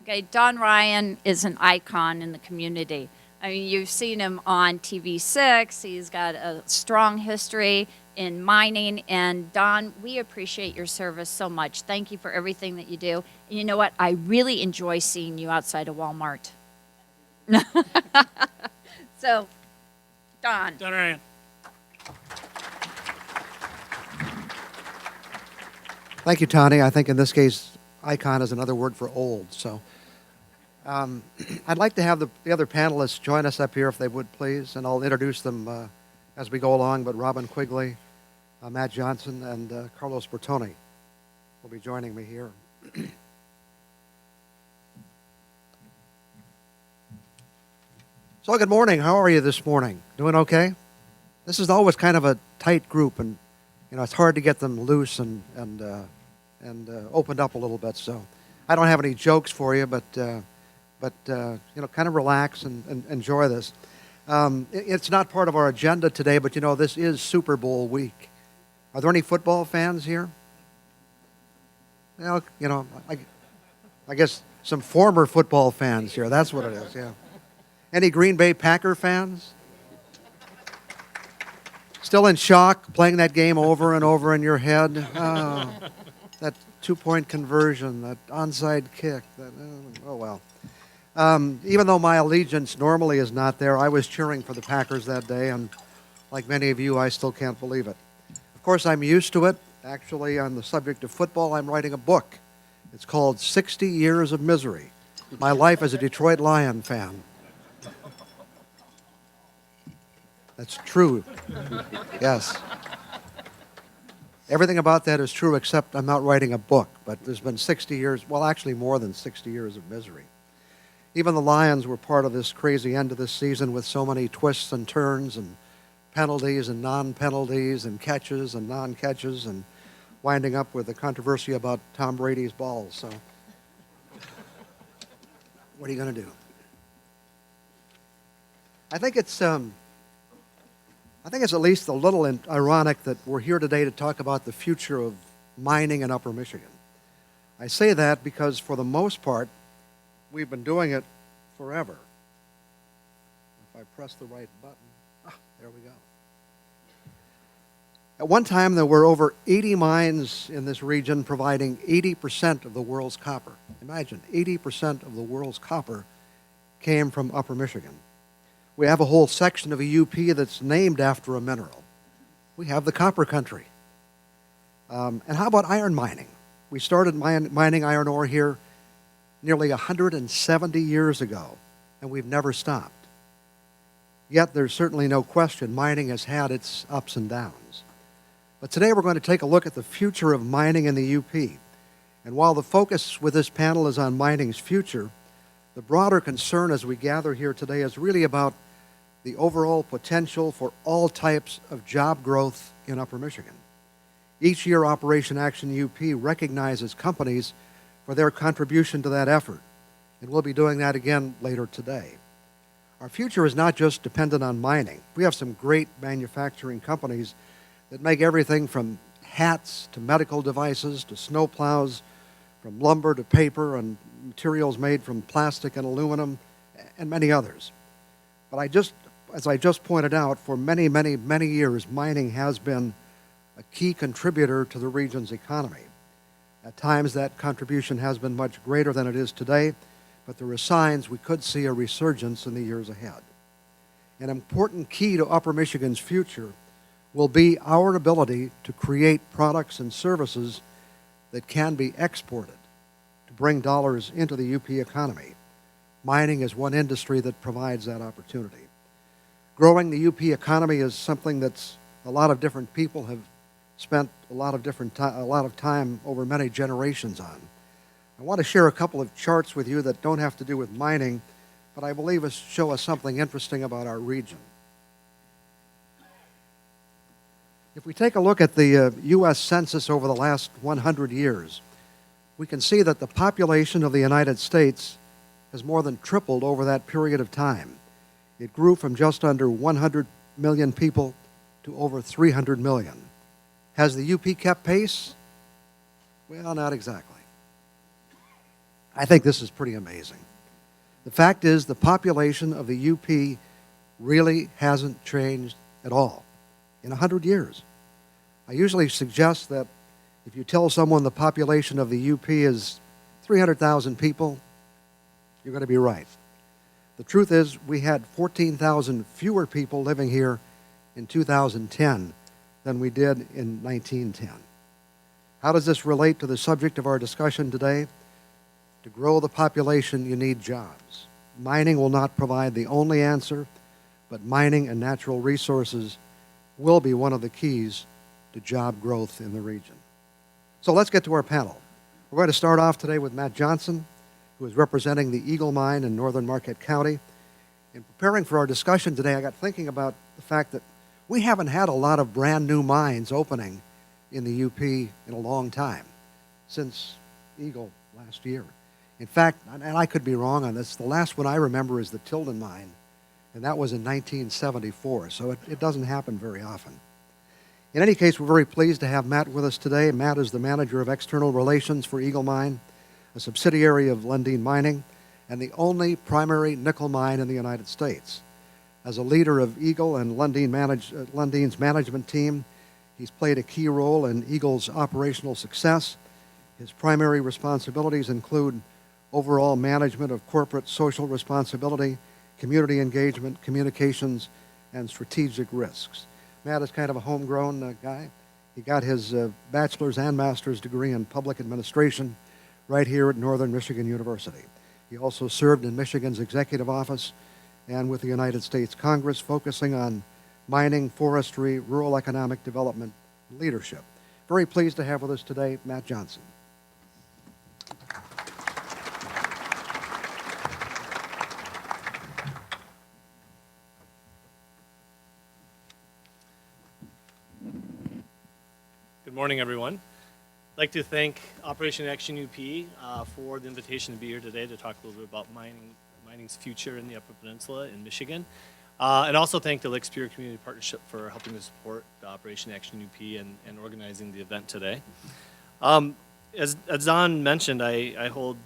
Okay, Don Ryan is an icon in the community. I mean, you've seen him on TV6. He's got a strong history in mining. And Don, we appreciate your service so much. Thank you for everything that you do. And you know what? I really enjoy seeing you outside of Walmart. So, Don. Don Ryan. Thank you, Tony. I think in this case, icon is another word for old. So I'd like to have the other panelists join us up here if they would, please, and I'll introduce them as we go along. But Robin Quigley, Matt Johnson, and Carlos Bertoni will be joining me here. So good morning. How are you this morning? Doing okay? This is always kind of a tight group, and it's hard to get them loose and opened up a little bit. So I don't have any jokes for you, but kind of relax and enjoy this. It's not part of our agenda today, but this is Super Bowl week. Are there any football fans here? Well, I guess some former football fans here. That's what it is. Yeah. Any Green Bay Packer fans? Still in shock, playing that game over and over in your head? Oh, that two-point conversion, that onside kick. Oh, well. Even though my allegiance normally is not there, I was cheering for the Packers that day, and like many of you, I still can't believe it. Of course, I'm used to it. Actually, on the subject of football, I'm writing a book. It's called 60 Years of Misery, My Life as a Detroit Lion Fan. That's true. Yes. Everything about that is true, except I'm not writing a book. But there's been 60 years, well, actually more than 60 years of misery. Even the Lions were part of this crazy end of this season with so many twists and turns and penalties and non-penalties and catches and non-catches and winding up with the controversy about Tom Brady's balls. So what are you going to do? I think it's at least a little ironic that we're here today to talk about the future of mining in Upper Michigan. I say that because for the most part, we've been doing it forever. If I press the right button, there we go. At one time, there were over 80 mines in this region providing 80% of the world's copper. Imagine, 80% of the world's copper came from Upper Michigan. We have a whole section of a UP that's named after a mineral. We have the copper country. And how about iron mining? We started mining iron ore here nearly 170 years ago, and we've never stopped. Yet there's certainly no question mining has had its ups and downs. But today we're going to take a look at the future of mining in the UP. And while the focus with this panel is on mining's future, the broader concern as we gather here today is really about the overall potential for all types of job growth in Upper Michigan. Each year, Operation Action UP recognizes companies for their contribution to that effort, and we'll be doing that again later today. Our future is not just dependent on mining. We have some great manufacturing companies that make everything from hats to medical devices to snowplows, from lumber to paper and materials made from plastic and aluminum, and many others. But as I just pointed out, for many, many, many years, mining has been a key contributor to the region's economy. At times, that contribution has been much greater than it is today, but there are signs we could see a resurgence in the years ahead. An important key to Upper Michigan's future will be our ability to create products and services that can be exported to bring dollars into the UP economy. Mining is one industry that provides that opportunity. Growing the UP economy is something that's a lot of different people have spent a lot of time over many generations on. I want to share a couple of charts with you that don't have to do with mining, but I believe show us something interesting about our region. If we take a look at the U.S. Census over the last 100 years, we can see that the population of the United States has more than tripled over that period of time. It grew from just under 100 million people to over 300 million. Has the UP kept pace? Well, not exactly. I think this is pretty amazing. The fact is, the population of the UP really hasn't changed at all in 100 years. I usually suggest that if you tell someone the population of the UP is 300,000 people, you're going to be right. The truth is, we had 14,000 fewer people living here in 2010 than we did in 1910. How does this relate to the subject of our discussion today? To grow the population, you need jobs. Mining will not provide the only answer, but mining and natural resources will be one of the keys to job growth in the region. So let's get to our panel. We're going to start off today with Matt Johnson, who is representing the Eagle Mine in northern Marquette County. In preparing for our discussion today, I got thinking about the fact that we haven't had a lot of brand new mines opening in the UP in a long time, since Eagle last year. In fact, and I could be wrong on this, the last one I remember is the Tilden Mine, and that was in 1974, so it doesn't happen very often. In any case, we're very pleased to have Matt with us today. Matt is the Manager of External Relations for Eagle Mine, a subsidiary of Lundin Mining, and the only primary nickel mine in the United States. As a leader of Eagle and Lundin's management team, he's played a key role in Eagle's operational success. His primary responsibilities include overall management of corporate social responsibility, community engagement, communications, and strategic risks. Matt is kind of a homegrown guy. He got his bachelor's and master's degree in public administration right here at Northern Michigan University. He also served in Michigan's executive office and with the United States Congress, focusing on mining, forestry, rural economic development, and leadership. Very pleased to have with us today Matt Johnson. Good morning, everyone. I'd like to thank Operation Action UP for the invitation to be here today to talk a little bit about mining's future in the Upper Peninsula in Michigan. And also thank the Lake Superior Community Partnership for helping to support the Operation Action UP and organizing the event today. As Don mentioned, I hold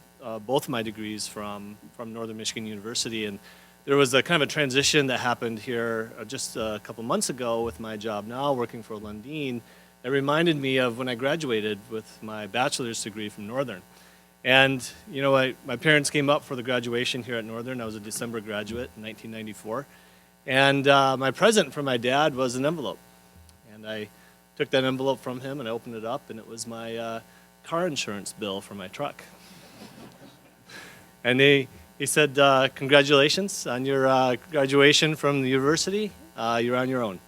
both of my degrees from Northern Michigan University, and there was a kind of a transition that happened here just a couple months ago with my job now working for Lundin. It reminded me of when I graduated with my bachelor's degree from Northern. And, you know, my parents came up for the graduation here at Northern. I was a December graduate in 1994. And my present from my dad was an envelope. And I took that envelope from him and I opened it up, and it was my car insurance bill for my truck. And he said, congratulations on your graduation from the university. You're on your own.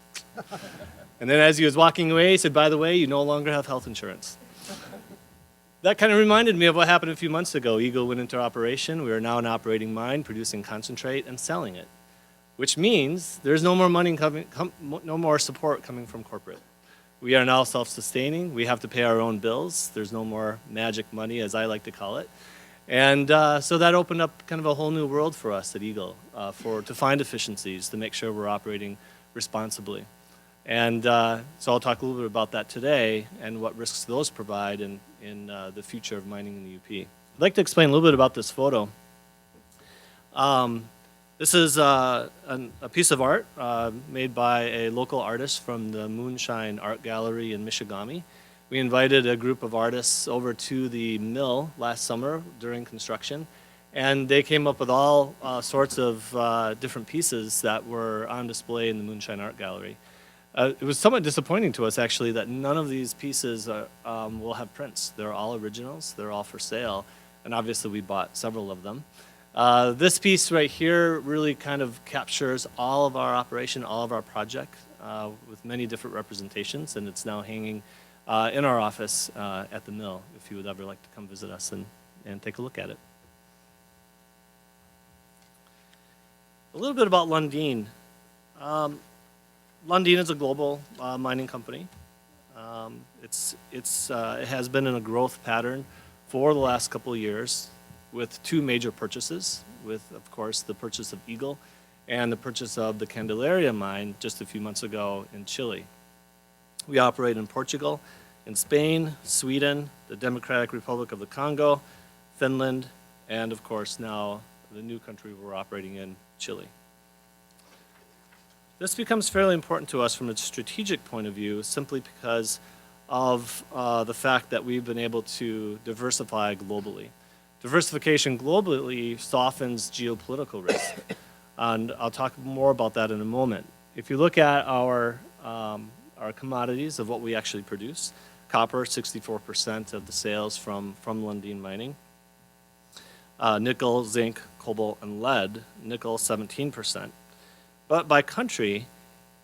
And then as he was walking away, he said, by the way, you no longer have health insurance. That kind of reminded me of what happened a few months ago. Eagle went into operation. We are now an operating mine, producing concentrate and selling it, which means there's no more money no more support coming from corporate. We are now self-sustaining. We have to pay our own bills. There's no more magic money, as I like to call it. And so that opened up kind of a whole new world for us at Eagle to find efficiencies, to make sure we're operating responsibly. And so I'll talk a little bit about that today and what risks those provide in the future of mining in the UP. I'd like to explain a little bit about this photo. This is a piece of art made by a local artist from the Moonshine Art Gallery in Michigami. We invited a group of artists over to the mill last summer during construction, and they came up with all sorts of different pieces that were on display in the Moonshine Art Gallery. It was somewhat disappointing to us, actually, that none of these pieces will have prints. They're all originals. They're all for sale. And obviously, we bought several of them. This piece right here really kind of captures all of our operation, all of our project, with many different representations. And it's now hanging in our office at the mill, if you would ever like to come visit us and take a look at it. A little bit about Lundin. Lundin is a global mining company. It has been in a growth pattern for the last couple of years with two major purchases, with, of course, the purchase of Eagle and the purchase of the Candelaria mine just a few months ago in Chile. We operate in Portugal, in Spain, Sweden, the Democratic Republic of the Congo, Finland, and of course now the new country we're operating in, Chile. This becomes fairly important to us from a strategic point of view simply because of the fact that we've been able to diversify globally. Diversification globally softens geopolitical risk, and I'll talk more about that in a moment. If you look at our commodities of what we actually produce, copper, 64% of the sales from Lundin Mining. Nickel, zinc, cobalt, and lead, nickel 17%. But by country,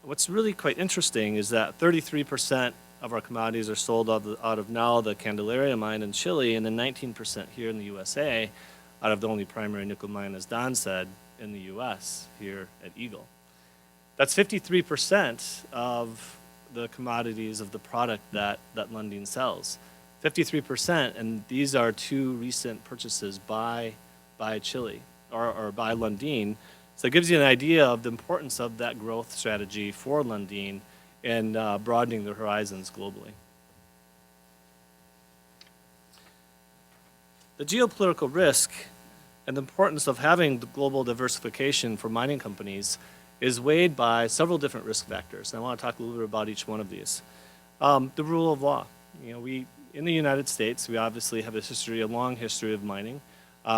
what's really quite interesting is that 33% of our commodities are sold out of now the Candelaria mine in Chile, and then 19% here in the USA, out of the only primary nickel mine, as Don said, in the US, here at Eagle. That's 53% of the commodities of the product that Lundin sells. 53%, and these are two recent purchases by Chile, or by Lundin. So it gives you an idea of the importance of that growth strategy for Lundin in broadening their horizons globally. The geopolitical risk and the importance of having the global diversification for mining companies is weighed by several different risk factors. And I want to talk a little bit about each one of these. The rule of law. You know, in the United States, we obviously have a long history of mining. We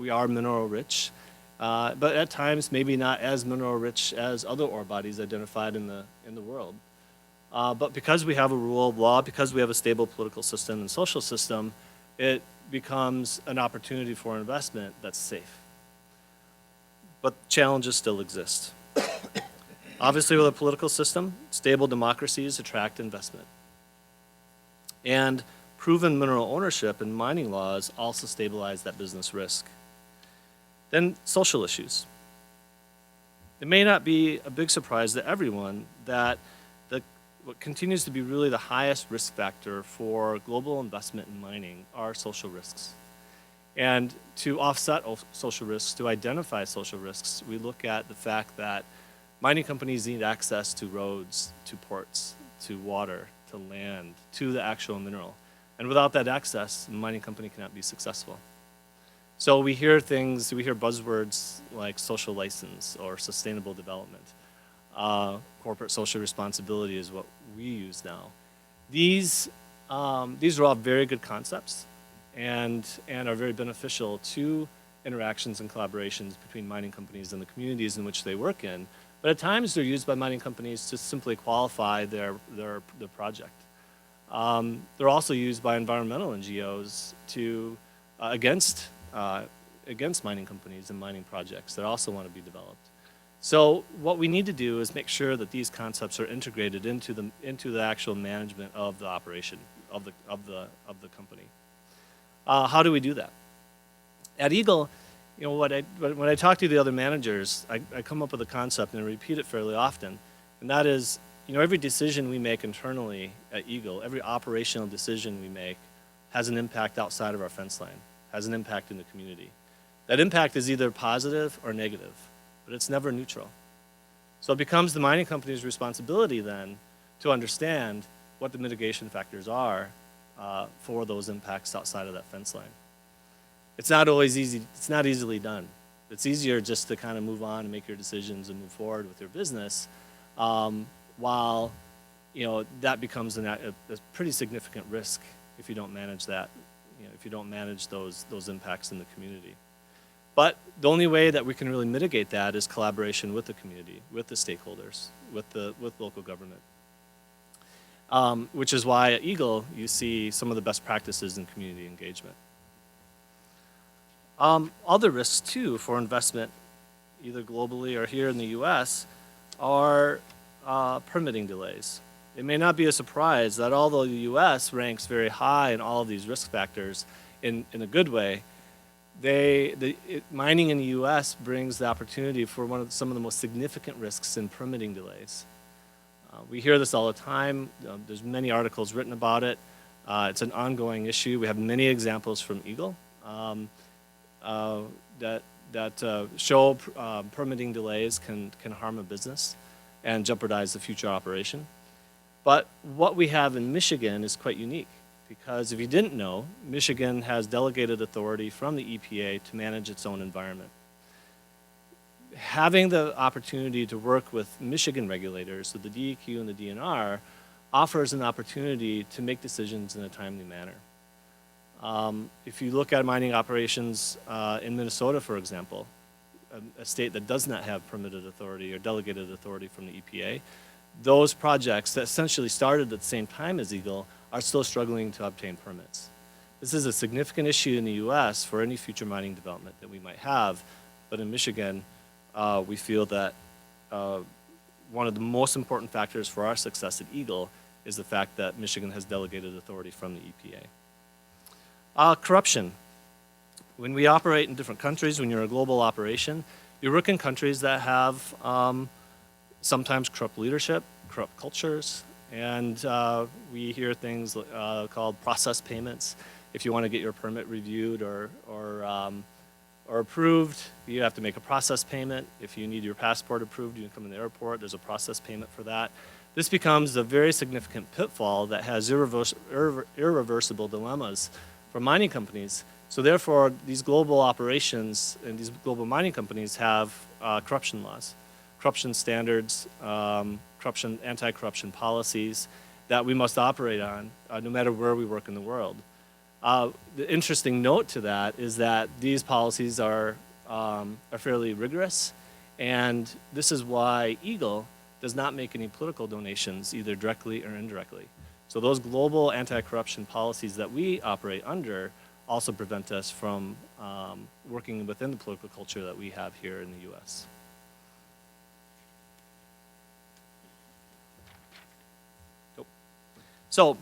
are mineral rich, but at times maybe not as mineral rich as other ore bodies identified in the world. But because we have a rule of law, because we have a stable political system and social system, it becomes an opportunity for investment that's safe. But challenges still exist. Obviously, with a political system, stable democracies attract investment. And proven mineral ownership and mining laws also stabilize that business risk. Then social issues. It may not be a big surprise to everyone that what continues to be really the highest risk factor for global investment in mining are social risks. And to offset social risks, to identify social risks, we look at the fact that mining companies need access to roads, to ports, to water, to land, to the actual mineral. And without that access, a mining company cannot be successful. So we hear buzzwords like social license or sustainable development. Corporate social responsibility is what we use now. These are all very good concepts and are very beneficial to interactions and collaborations between mining companies and the communities in which they work in. But at times they're used by mining companies to simply qualify their project. They're also used by environmental NGOs against mining companies and mining projects that also want to be developed. So what we need to do is make sure that these concepts are integrated into the actual management of the operation of the company. How do we do that? At Eagle, you know, when I talk to the other managers, I come up with a concept and I repeat it fairly often, and that is, you know, every decision we make internally at Eagle, every operational decision we make has an impact outside of our fence line, has an impact in the community. That impact is either positive or negative, but it's never neutral. So it becomes the mining company's responsibility then to understand what the mitigation factors are for those impacts outside of that fence line. It's not always easy. It's not easily done. It's easier just to kind of move on and make your decisions and move forward with your business, while, you know, that becomes a pretty significant risk if you don't manage that. You know, if you don't manage those impacts in the community. But the only way that we can really mitigate that is collaboration with the community, with the stakeholders, with local government. Which is why at Eagle you see some of the best practices in community engagement. Other risks too for investment, either globally or here in the U.S., are permitting delays. It may not be a surprise that although the U.S. ranks very high in all of these risk factors in a good way, mining in the U.S. brings the opportunity for some of the most significant risks in permitting delays. We hear this all the time. There's many articles written about it. It's an ongoing issue. We have many examples from Eagle that show permitting delays can harm a business and jeopardize the future operation. But what we have in Michigan is quite unique because if you didn't know, Michigan has delegated authority from the EPA to manage its own environment. Having the opportunity to work with Michigan regulators, so the DEQ and the DNR, offers an opportunity to make decisions in a timely manner. If you look at mining operations in Minnesota, for example, a state that does not have permitted authority or delegated authority from the EPA, those projects that essentially started at the same time as Eagle are still struggling to obtain permits. This is a significant issue in the U.S. for any future mining development that we might have, but in Michigan, we feel that one of the most important factors for our success at Eagle is the fact that Michigan has delegated authority from the EPA. Corruption. When we operate in different countries, when you're a global operation, you work in countries that have sometimes corrupt leadership, corrupt cultures, and we hear things called process payments. If you want to get your permit reviewed or approved, you have to make a process payment. If you need your passport approved, you can come in the airport, there's a process payment for that. This becomes a very significant pitfall that has irreversible dilemmas for mining companies. So therefore, these global operations and these global mining companies have corruption laws, corruption standards, anti-corruption policies that we must operate on no matter where we work in the world. The interesting note to that is that these policies are fairly rigorous, and this is why Eagle does not make any political donations, either directly or indirectly. So those global anti-corruption policies that we operate under also prevent us from working within the political culture that we have here in the U.S. So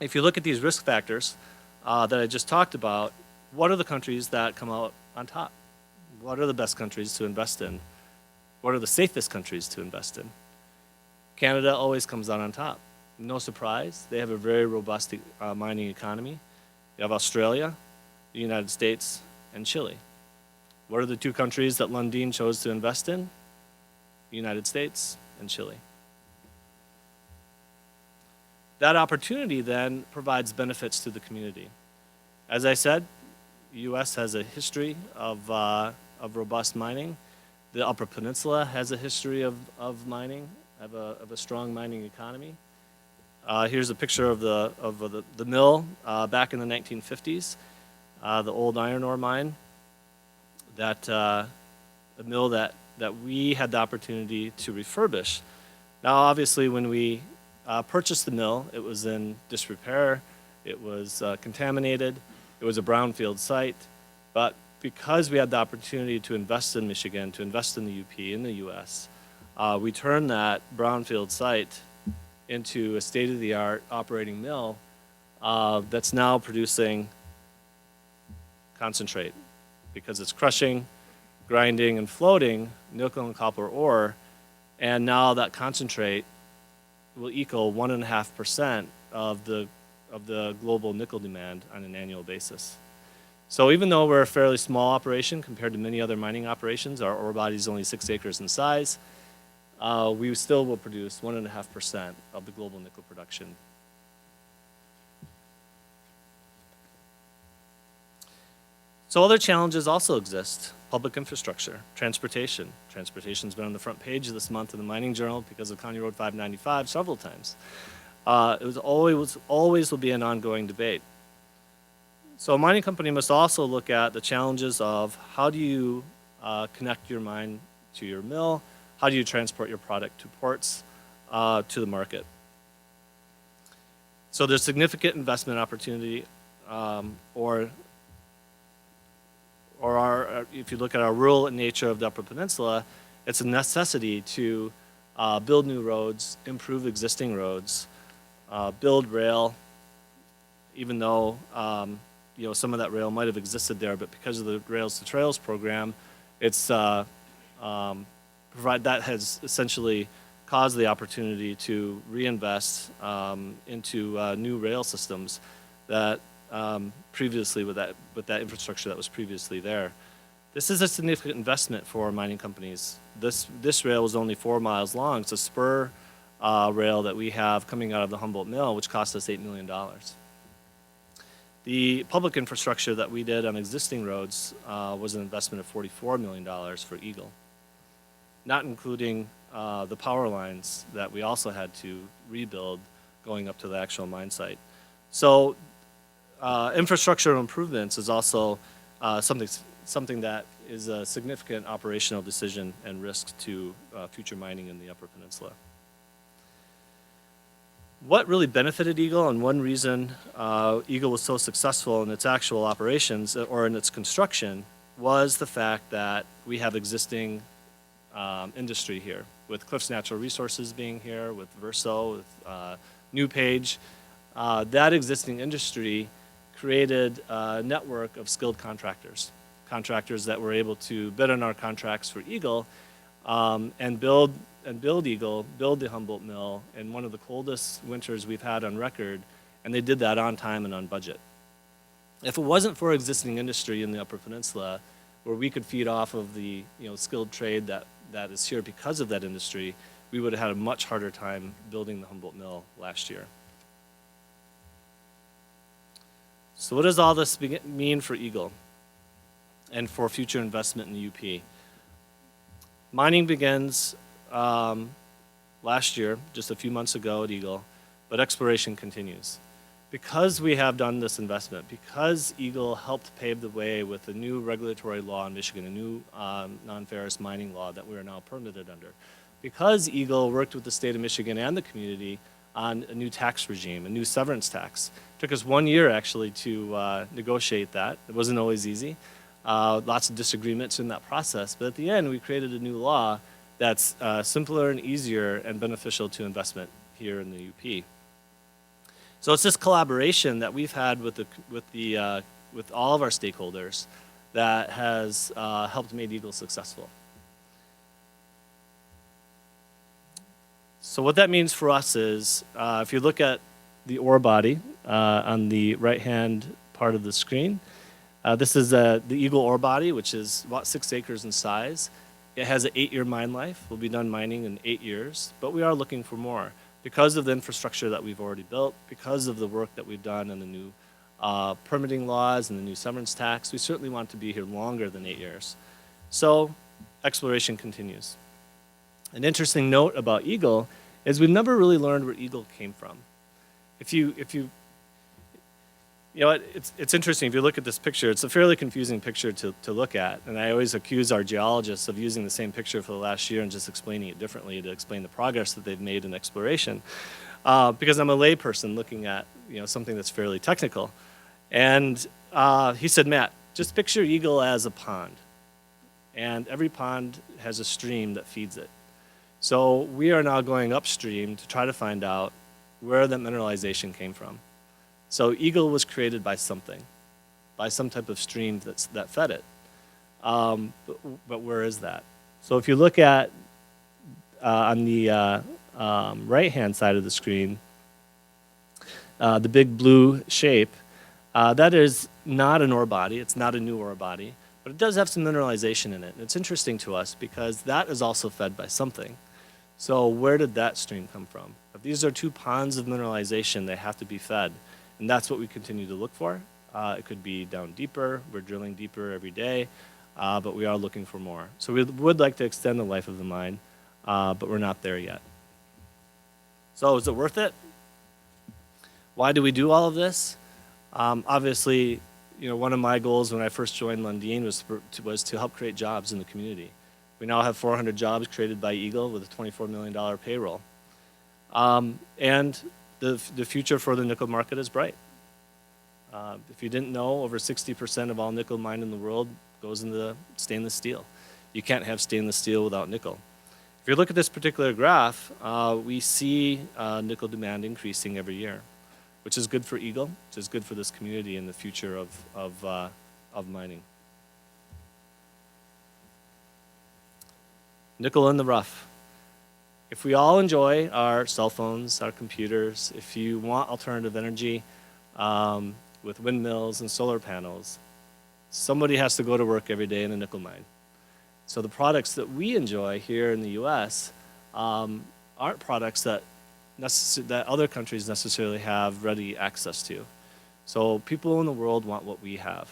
if you look at these risk factors that I just talked about, what are the countries that come out on top? What are the best countries to invest in? What are the safest countries to invest in? Canada always comes out on top. No surprise, they have a very robust mining economy. You have Australia, the United States, and Chile. What are the two countries that Lundin chose to invest in? The United States and Chile. That opportunity then provides benefits to the community. As I said, the U.S. has a history of robust mining. The Upper Peninsula has a history of mining, of a strong mining economy. Here's a picture of the mill back in the 1950s, the old iron ore mine, a mill that we had the opportunity to refurbish. Now, obviously, when we purchased the mill, it was in disrepair, it was contaminated, it was a brownfield site, but because we had the opportunity to invest in Michigan, to invest in the UP, in the U.S., we turned that brownfield site into a state-of-the-art operating mill that's now producing concentrate because it's crushing, grinding, and floating nickel and copper ore, and now that concentrate will equal 1.5% of the global nickel demand on an annual basis. So even though we're a fairly small operation compared to many other mining operations, our ore body is only 6 acres in size, we still will produce 1.5% of the global nickel production. So other challenges also exist. Public infrastructure, transportation. Transportation's been on the front page of this month in the Mining Journal because of County Road 595 several times. It was always will be an ongoing debate. So a mining company must also look at the challenges of how do you connect your mine to your mill, how do you transport your product to ports, to the market. So there's significant investment opportunity, if you look at our rural nature of the Upper Peninsula, it's a necessity to build new roads, improve existing roads, build rail, even though some of that rail might have existed there, but because of the Rails to Trails program, that has essentially caused the opportunity to reinvest into new rail systems that previously with that infrastructure that was previously there. This is a significant investment for mining companies. This rail was only 4 miles long. It's a spur rail that we have coming out of the Humboldt Mill, which cost us $8 million. The public infrastructure that we did on existing roads was an investment of $44 million for Eagle, not including the power lines that we also had to rebuild going up to the actual mine site. So infrastructure improvements is also something that is a significant operational decision and risk to future mining in the Upper Peninsula. What really benefited Eagle, and one reason Eagle was so successful in its actual operations or in its construction, was the fact that we have existing industry here, with Cliffs Natural Resources being here, with Verso, with NewPage. That existing industry created a network of skilled contractors that were able to bid on our contracts for Eagle and build Eagle, build the Humboldt Mill in one of the coldest winters we've had on record, and they did that on time and on budget. If it wasn't for existing industry in the Upper Peninsula, where we could feed off of the skilled trade that is here because of that industry, we would have had a much harder time building the Humboldt Mill last year. So what does all this mean for Eagle and for future investment in the UP? Mining begins last year, just a few months ago at Eagle, but exploration continues. Because we have done this investment, because Eagle helped pave the way with a new regulatory law in Michigan, a new non-ferrous mining law that we are now permitted under, because Eagle worked with the state of Michigan and the community on a new tax regime, a new severance tax. It took us 1 year actually to negotiate that. It wasn't always easy. Lots of disagreements in that process, but at the end we created a new law that's simpler and easier and beneficial to investment here in the UP. So it's this collaboration that we've had with all of our stakeholders that has helped make Eagle successful. So what that means for us is, if you look at the ore body on the right-hand part of the screen, this is the Eagle ore body, which is about 6 acres in size. It has an 8-year mine life. We'll be done mining in 8 years, but we are looking for more. Because of the infrastructure that we've already built, because of the work that we've done and the new permitting laws and the new severance tax, we certainly want to be here longer than 8 years. So exploration continues. An interesting note about Eagle is we've never really learned where Eagle came from. It's interesting, if you look at this picture, it's a fairly confusing picture to look at, and I always accuse our geologists of using the same picture for the last year and just explaining it differently to explain the progress that they've made in exploration, because I'm a layperson looking at something that's fairly technical. And he said, Matt, just picture Eagle as a pond, and every pond has a stream that feeds it. So we are now going upstream to try to find out where that mineralization came from. So Eagle was created by something, by some type of stream that fed it. But where is that? So if you look at on the right-hand side of the screen, the big blue shape, that is not an ore body. It's not a new ore body, but it does have some mineralization in it. And it's interesting to us because that is also fed by something. So where did that stream come from? If these are 2 ponds of mineralization, they have to be fed. And that's what we continue to look for. It could be down deeper. We're drilling deeper every day, but we are looking for more. So we would like to extend the life of the mine, but we're not there yet. So is it worth it? Why do we do all of this? Obviously, one of my goals when I first joined Lundin was to help create jobs in the community. We now have 400 jobs created by Eagle with a $24 million payroll. And the future for the nickel market is bright. If you didn't know, over 60% of all nickel mined in the world goes into stainless steel. You can't have stainless steel without nickel. If you look at this particular graph, we see nickel demand increasing every year, which is good for Eagle, which is good for this community and the future of mining. Nickel in the rough. If we all enjoy our cell phones, our computers, if you want alternative energy with windmills and solar panels, somebody has to go to work every day in a nickel mine. So the products that we enjoy here in the U.S. Aren't products that other countries necessarily have ready access to. So people in the world want what we have,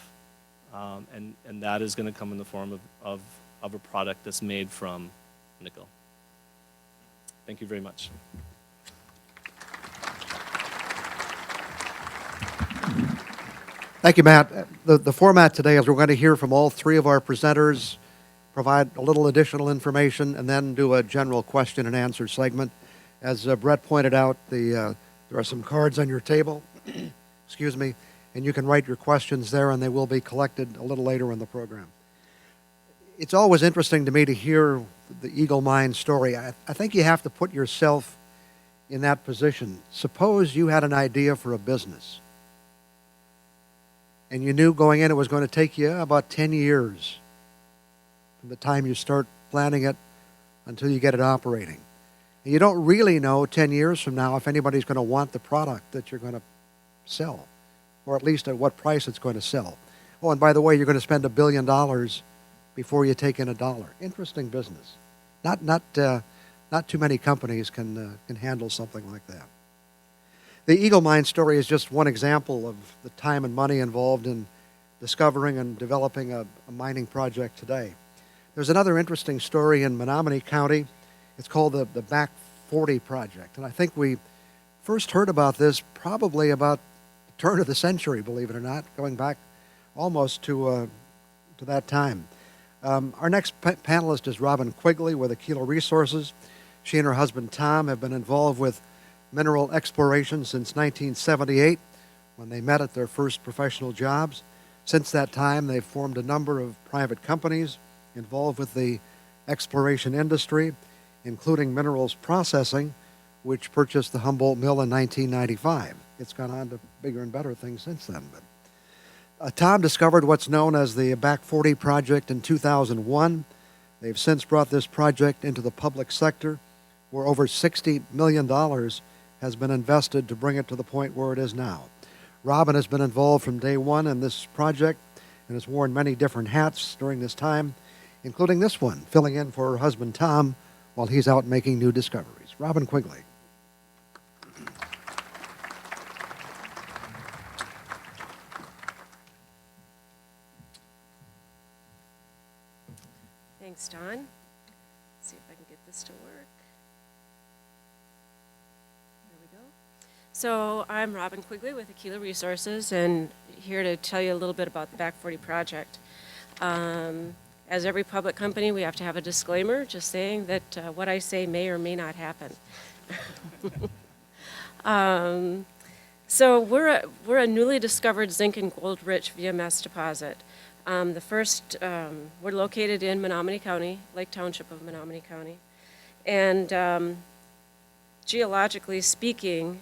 and that is going to come in the form of a product that's made from nickel. Thank you very much. Thank you, Matt. The format today is we're going to hear from all three of our presenters, provide a little additional information, and then do a general question and answer segment. As Brett pointed out, there are some cards on your table, excuse me, and you can write your questions there, and they will be collected a little later in the program. It's always interesting to me to hear the Eagle Mine story. I think you have to put yourself in that position. Suppose you had an idea for a business, and you knew going in it was going to take you about 10 years from the time you start planning it until you get it operating. And you don't really know 10 years from now if anybody's going to want the product that you're going to sell, or at least at what price it's going to sell. Oh, and by the way, you're going to spend $1 billion before you take in $1. Interesting business. Not too many companies can handle something like that. The Eagle Mine story is just one example of the time and money involved in discovering and developing a mining project today. There's another interesting story in Menominee County. It's called the Back 40 Project. And I think we first heard about this probably about the turn of the century, believe it or not, going back almost to that time. Our next panelist is Robin Quigley with Aquila Resources. She and her husband Tom have been involved with mineral exploration since 1978, when they met at their first professional jobs. Since that time, they've formed a number of private companies involved with the exploration industry, including minerals processing, which purchased the Humboldt Mill in 1995. It's gone on to bigger and better things since then. But Tom discovered what's known as the Back 40 Project in 2001. They've since brought this project into the public sector, where over $60 million has been invested to bring it to the point where it is now. Robin has been involved from day one in this project and has worn many different hats during this time, including this one, filling in for her husband Tom while he's out making new discoveries. Robin Quigley. Thanks, Don. Let's see if I can get this to work. There we go. So I'm Robin Quigley with Aquila Resources, and here to tell you a little bit about the Back 40 project. As every public company, we have to have a disclaimer just saying that what I say may or may not happen. So we're a newly discovered zinc and gold-rich VMS deposit. We're located in Menominee County, Lake Township of Menominee County. And geologically speaking,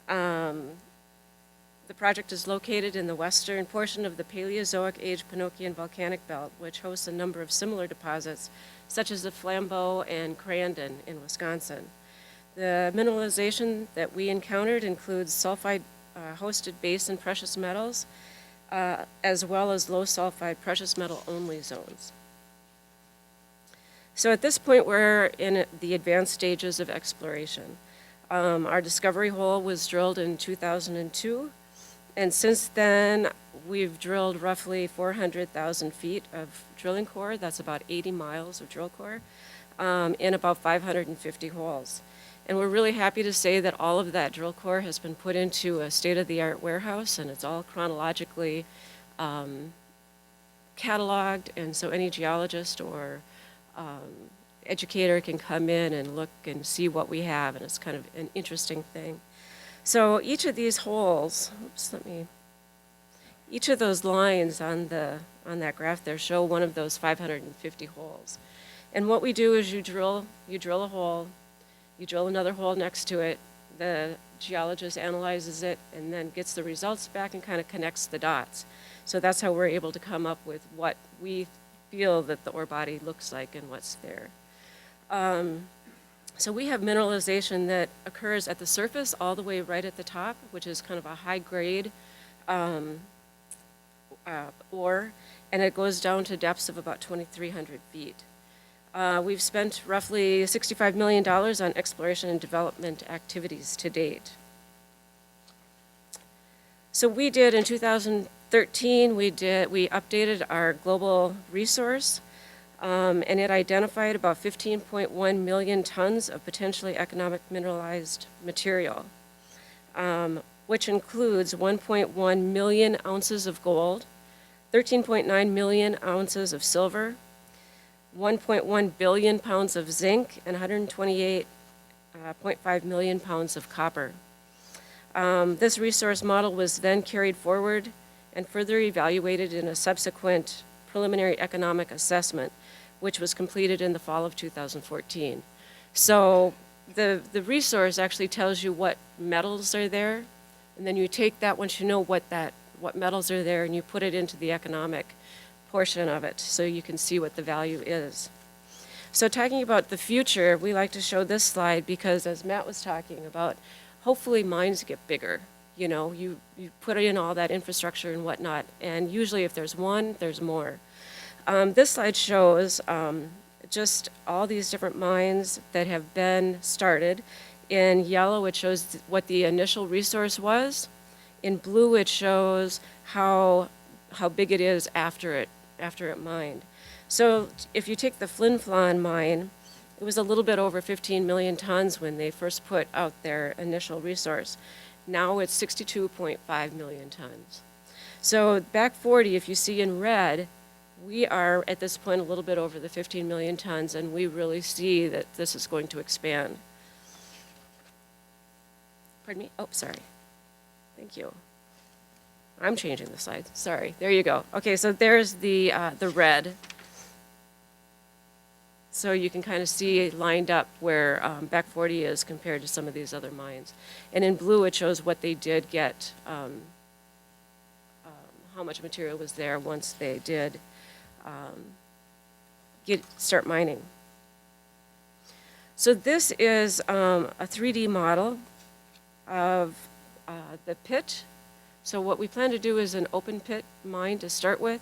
the project is located in the western portion of the Paleozoic age Pinokian volcanic belt, which hosts a number of similar deposits, such as the Flambeau and Crandon in Wisconsin. The mineralization that we encountered includes sulfide-hosted base and precious metals, as well as low sulfide precious metal only zones. So at this point, we're in the advanced stages of exploration. Our discovery hole was drilled in 2002, and since then, we've drilled roughly 400,000 feet of drilling core. That's about 80 miles of drill core in about 550 holes. And we're really happy to say that all of that drill core has been put into a state-of-the-art warehouse, and it's all chronologically cataloged, and so any geologist or educator can come in and look and see what we have, and it's kind of an interesting thing. So each of these holes, each of those lines on that graph there show one of those 550 holes. And what we do is you drill a hole, you drill another hole next to it, the geologist analyzes it and then gets the results back and kind of connects the dots. So that's how we're able to come up with what we feel that the ore body looks like and what's there. So we have mineralization that occurs at the surface all the way right at the top, which is kind of a high-grade ore, and it goes down to depths of about 2,300 feet. We've spent roughly $65 million on exploration and development activities to date. So we did in 2013, we updated our global resource, and it identified about 15.1 million tons of potentially economic mineralized material, which includes 1.1 million ounces of gold, 13.9 million ounces of silver, 1.1 billion pounds of zinc, and 128.5 million pounds of copper. This resource model was then carried forward and further evaluated in a subsequent preliminary economic assessment, which was completed in the fall of 2014. So the resource actually tells you what metals are there, and then you take that once you know what metals are there, and you put it into the economic portion of it so you can see what the value is. So talking about the future, we like to show this slide because, as Matt was talking about, hopefully mines get bigger. You know, you put in all that infrastructure and whatnot, and usually if there's one, there's more. This slide shows just all these different mines that have been started. In yellow, it shows what the initial resource was. In blue, it shows how big it is after it mined. So if you take the Flin Flon mine, it was a little bit over 15 million tons when they first put out their initial resource. Now it's 62.5 million tons. So back 40, if you see in red, we are at this point a little bit over the 15 million tons, and we really see that this is going to expand. Pardon me? Oh, sorry. Thank you. I'm changing the slide. Sorry. There you go. Okay, so there's the red. So you can kind of see lined up where Back 40 is compared to some of these other mines. And in blue, it shows what they did get, how much material was there once they did start mining. So this is a 3D model of the pit. So what we plan to do is an open pit mine to start with.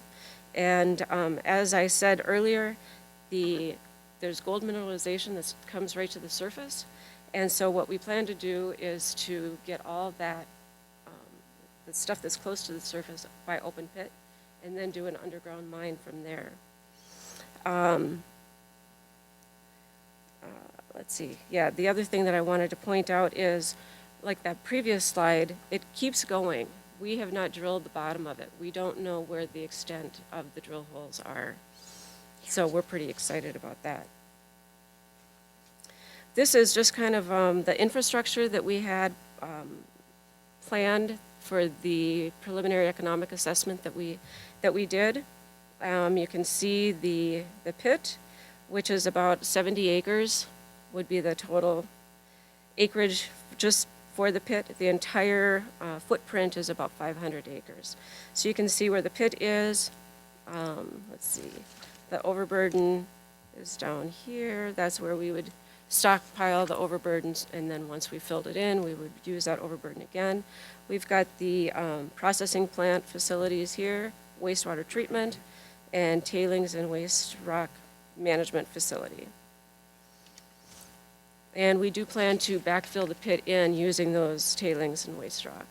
And as I said earlier, there's gold mineralization that comes right to the surface. And so what we plan to do is to get all that, the stuff that's close to the surface by open pit, and then do an underground mine from there. Let's see. Yeah, the other thing that I wanted to point out is, like that previous slide, it keeps going. We have not drilled the bottom of it. We don't know where the extent of the drill holes are. So we're pretty excited about that. This is just kind of the infrastructure that we had planned for the preliminary economic assessment that we did. You can see the pit, which is about 70 acres, would be the total acreage just for the pit. The entire footprint is about 500 acres. So you can see where the pit is. Let's see, the overburden is down here. That's where we would stockpile the overburdens, and then once we filled it in, we would use that overburden again. We've got the processing plant facilities here, wastewater treatment, and tailings and waste rock management facility. And we do plan to backfill the pit in using those tailings and waste rock.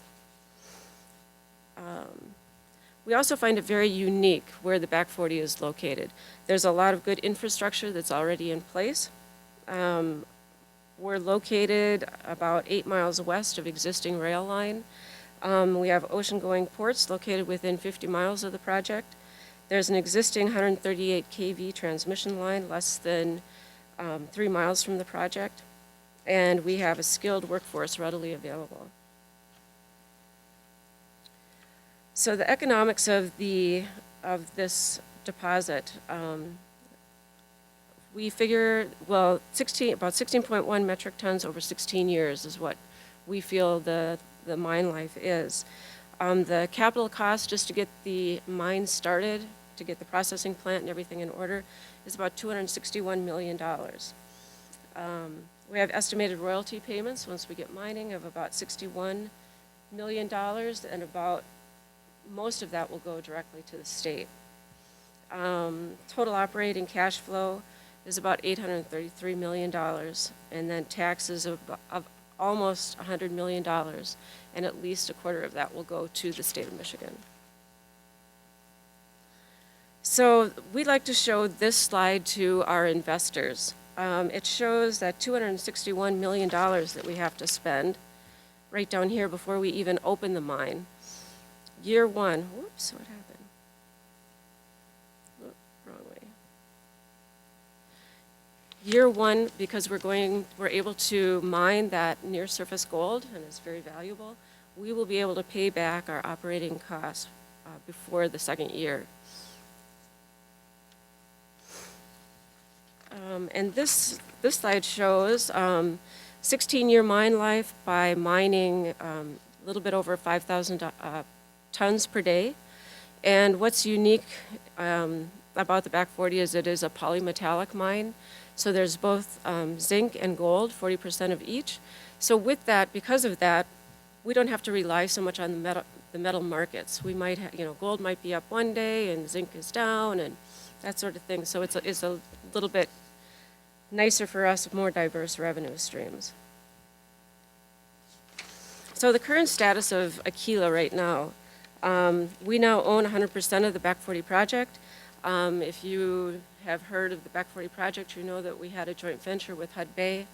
We also find it very unique where the Back 40 is located. There's a lot of good infrastructure that's already in place. We're located about 8 miles west of existing rail line. We have ocean-going ports located within 50 miles of the project. There's an existing 138 kV transmission line less than 3 miles from the project. And we have a skilled workforce readily available. So the economics of this deposit, we figure, well, about 16.1 metric tons over 16 years is what we feel the mine life is. The capital cost just to get the mine started, to get the processing plant and everything in order, is about $261 million. We have estimated royalty payments once we get mining of about $61 million, and about most of that will go directly to the state. Total operating cash flow is about $833 million, and then taxes of almost $100 million, and at least a quarter of that will go to the state of Michigan. So we'd like to show this slide to our investors. It shows that $261 million that we have to spend right down here before we even open the mine. Year one, whoops, what happened? Oop, wrong way. Year one, because we're able to mine that near surface gold, and it's very valuable, we will be able to pay back our operating costs before the second year. And this slide shows 16-year mine life by mining a little bit over 5,000 tons per day. And what's unique about the Back 40 is it is a polymetallic mine. So there's both zinc and gold, 40% of each. So with that, because of that, we don't have to rely so much on the metal markets. We might have, gold might be up one day and zinc is down and that sort of thing. So it's a little bit nicer for us, more diverse revenue streams. So the current status of Aquila right now, we now own 100% of the Back 40 project. If you have heard of the Back 40 project, you know that we had a joint venture with Hud Bay,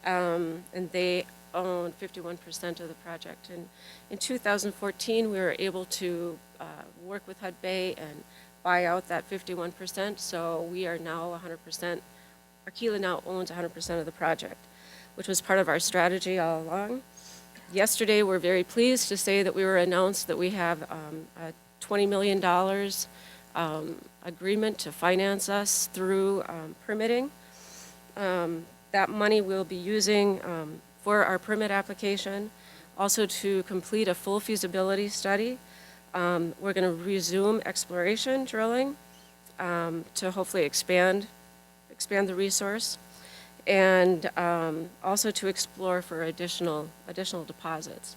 and they own 51% of the project. And in 2014, we were able to work with Hud Bay and buy out that 51%, so we are now 100%. Aquila now owns 100% of the project, which was part of our strategy all along. Yesterday, we're very pleased to say that we were announced that we have a $20 million agreement to finance us through permitting. That money we'll be using for our permit application, also to complete a full feasibility study. We're going to resume exploration drilling to hopefully expand the resource, and also to explore for additional deposits.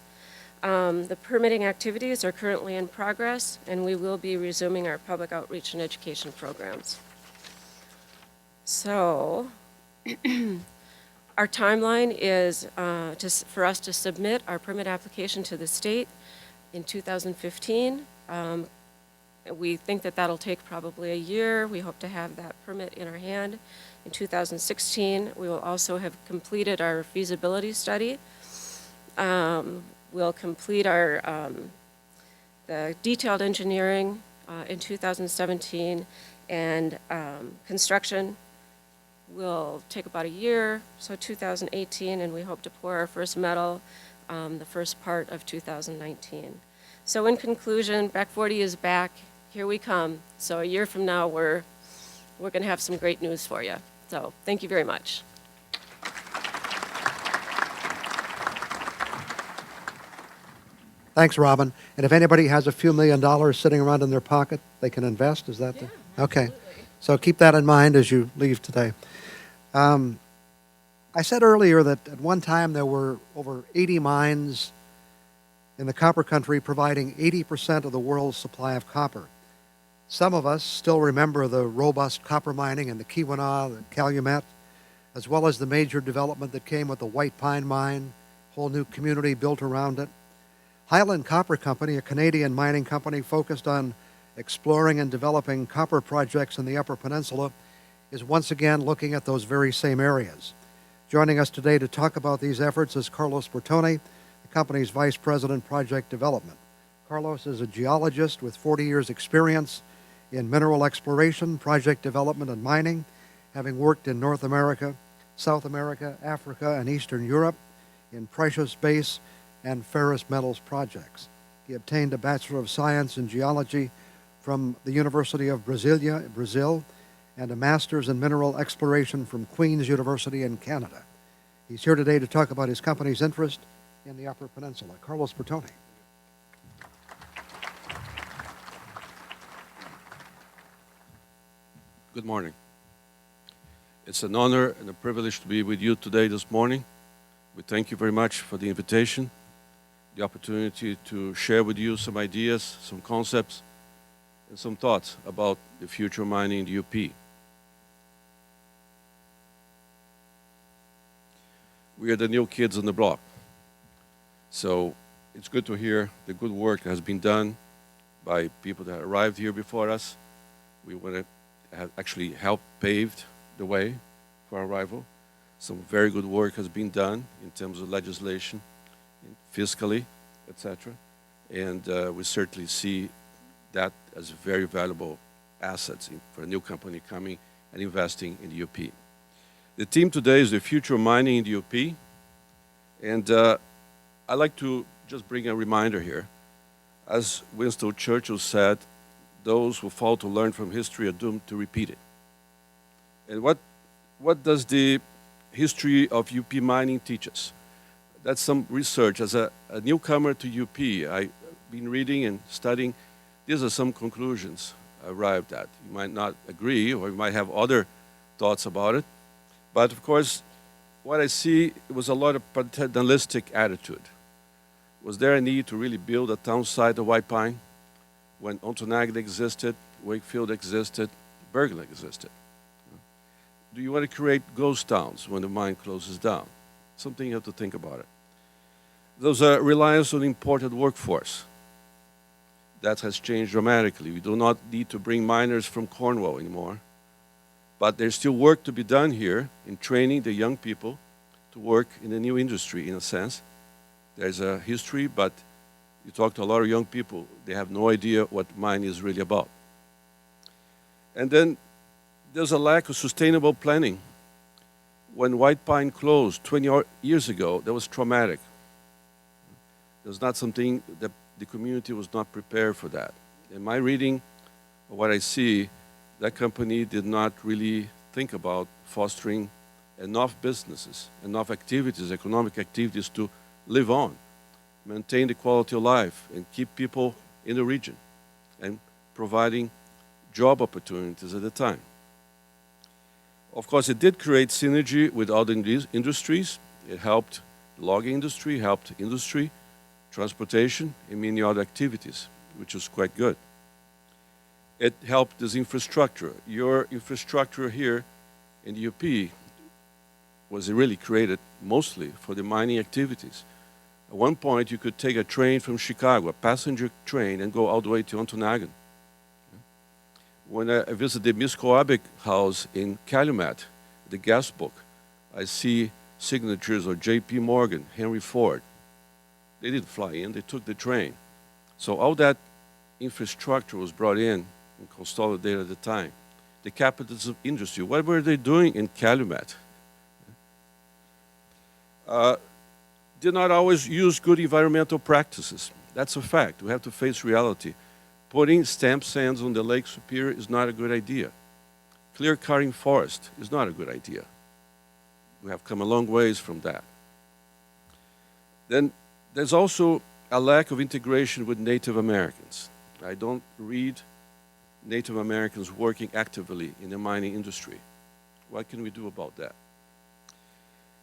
The permitting activities are currently in progress, and we will be resuming our public outreach and education programs. So our timeline is for us to submit our permit application to the state in 2015. We think that that'll take probably a year. We hope to have that permit in our hand in 2016. We will also have completed our feasibility study. We'll complete our the detailed engineering in 2017, and construction will take about a year, so 2018, and we hope to pour our first metal the first part of 2019. So in conclusion, Back 40 is back. Here we come. So a year from now, we're going to have some great news for you. So thank you very much. Thanks, Robin. And if anybody has a few $1 million sitting around in their pocket, they can invest, is that okay. So keep that in mind as you leave today. I said earlier that at one time there were over 80 mines in the copper country providing 80% of the world's supply of copper. Some of us still remember the robust copper mining in the Keweenaw, the Calumet, as well as the major development that came with the White Pine Mine, whole new community built around it. Highland Copper Company, a Canadian mining company focused on exploring and developing copper projects in the Upper Peninsula, is once again looking at those very same areas. Joining us today to talk about these efforts is Carlos Bertone, the company's Vice President, Project Development. Carlos is a geologist with 40 years' experience in mineral exploration, project development, and mining, having worked in North America, South America, Africa, and Eastern Europe in precious base and ferrous metals projects. He obtained a Bachelor of Science in Geology from the University of Brasilia, Brazil, and a Master's in Mineral Exploration from Queen's University in Canada. He's here today to talk about his company's interest in the Upper Peninsula. Carlos Bertone. Good morning. It's an honor and a privilege to be with you today this morning. We thank you very much for the invitation, the opportunity to share with you some ideas, some concepts, and some thoughts about the future of mining in the UP. we are the new kids on the block. So it's good to hear the good work that has been done by people that arrived here before us. We want to have actually helped paved the way for our arrival. Some very good work has been done in terms of legislation, fiscally, etc. And we certainly see that as very valuable assets for a new company coming and investing in the UP. The theme today is the future of mining in the UP. And I'd like to just bring a reminder here. As Winston Churchill said, those who fail to learn from history are doomed to repeat it. And what does the history of UP mining teach us? That's some research. As a newcomer to UP, I've been reading and studying. These are some conclusions I arrived at. You might not agree, or you might have other thoughts about it. But of course, what I see was a lot of paternalistic attitude. Was there a need to really build a town site of White Pine when Ontonagon existed, Wakefield existed, Berkeley existed? Do you want to create ghost towns when the mine closes down? Something you have to think about it. There's a reliance on imported workforce. That has changed dramatically. We do not need to bring miners from Cornwall anymore. But there's still work to be done here in training the young people to work in the new industry, in a sense. There's a history, but you talk to a lot of young people, they have no idea what mine is really about. And then there's a lack of sustainable planning. When White Pine closed 20 years ago, that was traumatic. It was not something that the community was not prepared for that. In my reading of what I see, that company did not really think about fostering enough businesses, enough activities, economic activities to live on, maintain the quality of life, and keep people in the region, and providing job opportunities at the time. Of course, it did create synergy with other industries. It helped the logging industry, helped industry, transportation, and many other activities, which was quite good. It helped this infrastructure. Your infrastructure here in the UP was really created mostly for the mining activities. At one point, you could take a train from Chicago, a passenger train, and go all the way to Ontonagon. When I visit the Miscoabic house in Calumet, the gas book, I see signatures of J.P. Morgan, Henry Ford. They didn't fly in, they took the train. So all that infrastructure was brought in and consolidated at the time. The capitals of industry, what were they doing in Calumet? Did not always use good environmental practices. That's a fact. We have to face reality. Putting stamp sands on the Lake Superior is not a good idea. Clear-cutting forest is not a good idea. We have come a long ways from that. Then there's also a lack of integration with Native Americans. I don't read Native Americans working actively in the mining industry. What can we do about that?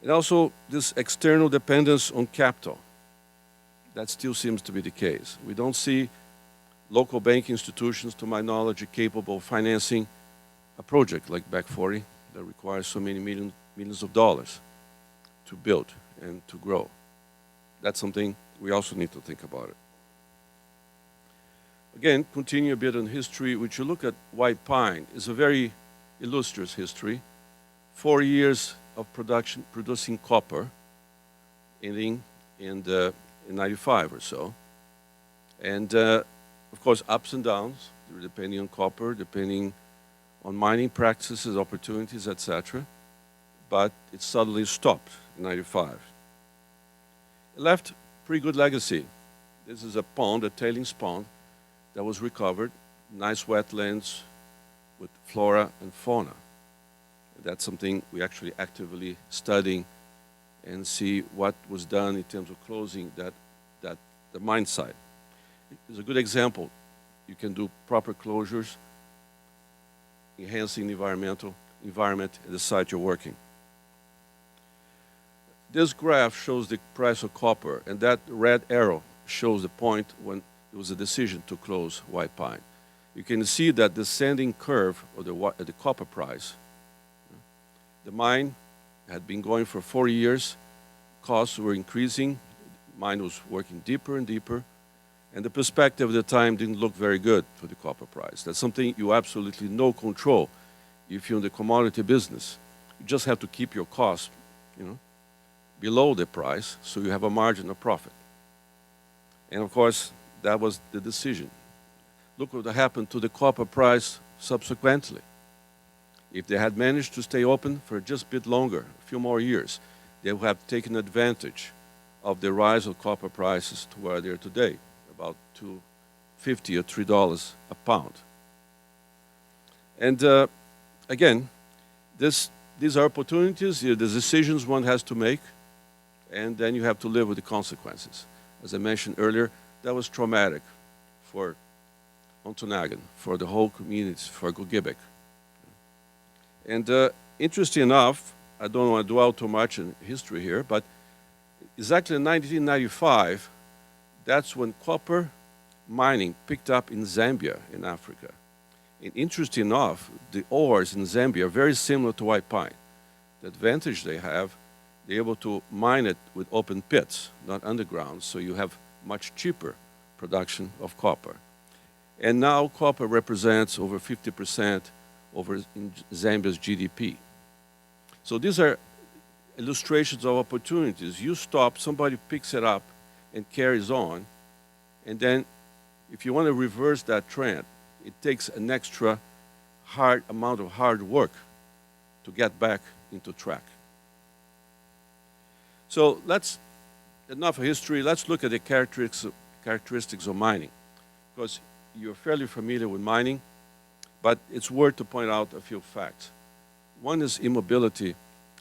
And also this external dependence on capital. That still seems to be the case. We don't see local banking institutions, to my knowledge, are capable of financing a project like Back 40 that requires so many millions of dollars to build and to grow. That's something we also need to think about it. Again, continue a bit on history, which you look at White Pine, is a very illustrious history. 4 years of production, producing copper, ending in 95 or so. And of course, ups and downs, depending on copper, depending on mining practices, opportunities, etc. But it suddenly stopped in 95. It left pretty good legacy. This is a pond, a tailings pond, that was recovered, nice wetlands with flora and fauna. That's something we actually actively studying and see what was done in terms of closing the mine site. It's a good example. You can do proper closures, enhancing the environment at the site you're working. This graph shows the price of copper, and that red arrow shows the point when there was a decision to close White Pine. You can see that descending curve of the copper price. The mine had been going for 4 years, costs were increasing, mine was working deeper and deeper, and the perspective at the time didn't look very good for the copper price. That's something you absolutely no control if you're in the commodity business. You just have to keep your costs, below the price so you have a margin of profit. And of course, that was the decision. Look what happened to the copper price subsequently. If they had managed to stay open for just a bit longer, a few more years, they would have taken advantage of the rise of copper prices to where they are today, about $2.50 or $3 a pound. And again, these are opportunities, the decisions one has to make, and then you have to live with the consequences. As I mentioned earlier, that was traumatic for Ontonagon, for the whole community, for Gogebic. And interesting enough, I don't want to dwell too much in history here, but exactly in 1995, that's when copper mining picked up in Zambia, in Africa. And interesting enough, the ores in Zambia are very similar to white pine. The advantage they have, they're able to mine it with open pits, not underground, so you have much cheaper production of copper. And now copper represents over 50% over in Zambia's GDP. So these are illustrations of opportunities. You stop, somebody picks it up and carries on, and then if you want to reverse that trend, it takes an extra amount of hard work to get back into track. So enough of history, let's look at the characteristics of mining, because you're fairly familiar with mining, but it's worth to point out a few facts. One is immobility.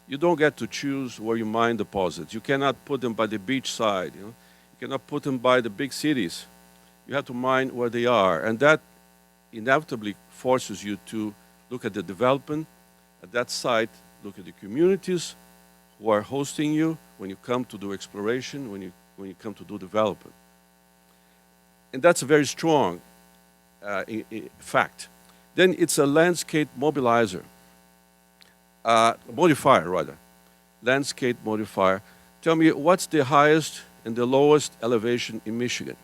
You don't get to choose where you mine deposits. You cannot put them by the beach side. You cannot put them by the big cities. You have to mine where they are, and that inevitably forces you to look at the development at that site, look at the communities who are hosting you when you come to do exploration, when you come to do development. And that's a very strong fact. Then it's a landscape mobilizer, modifier rather, landscape modifier. Tell me, what's the highest and the lowest elevation in Michigan,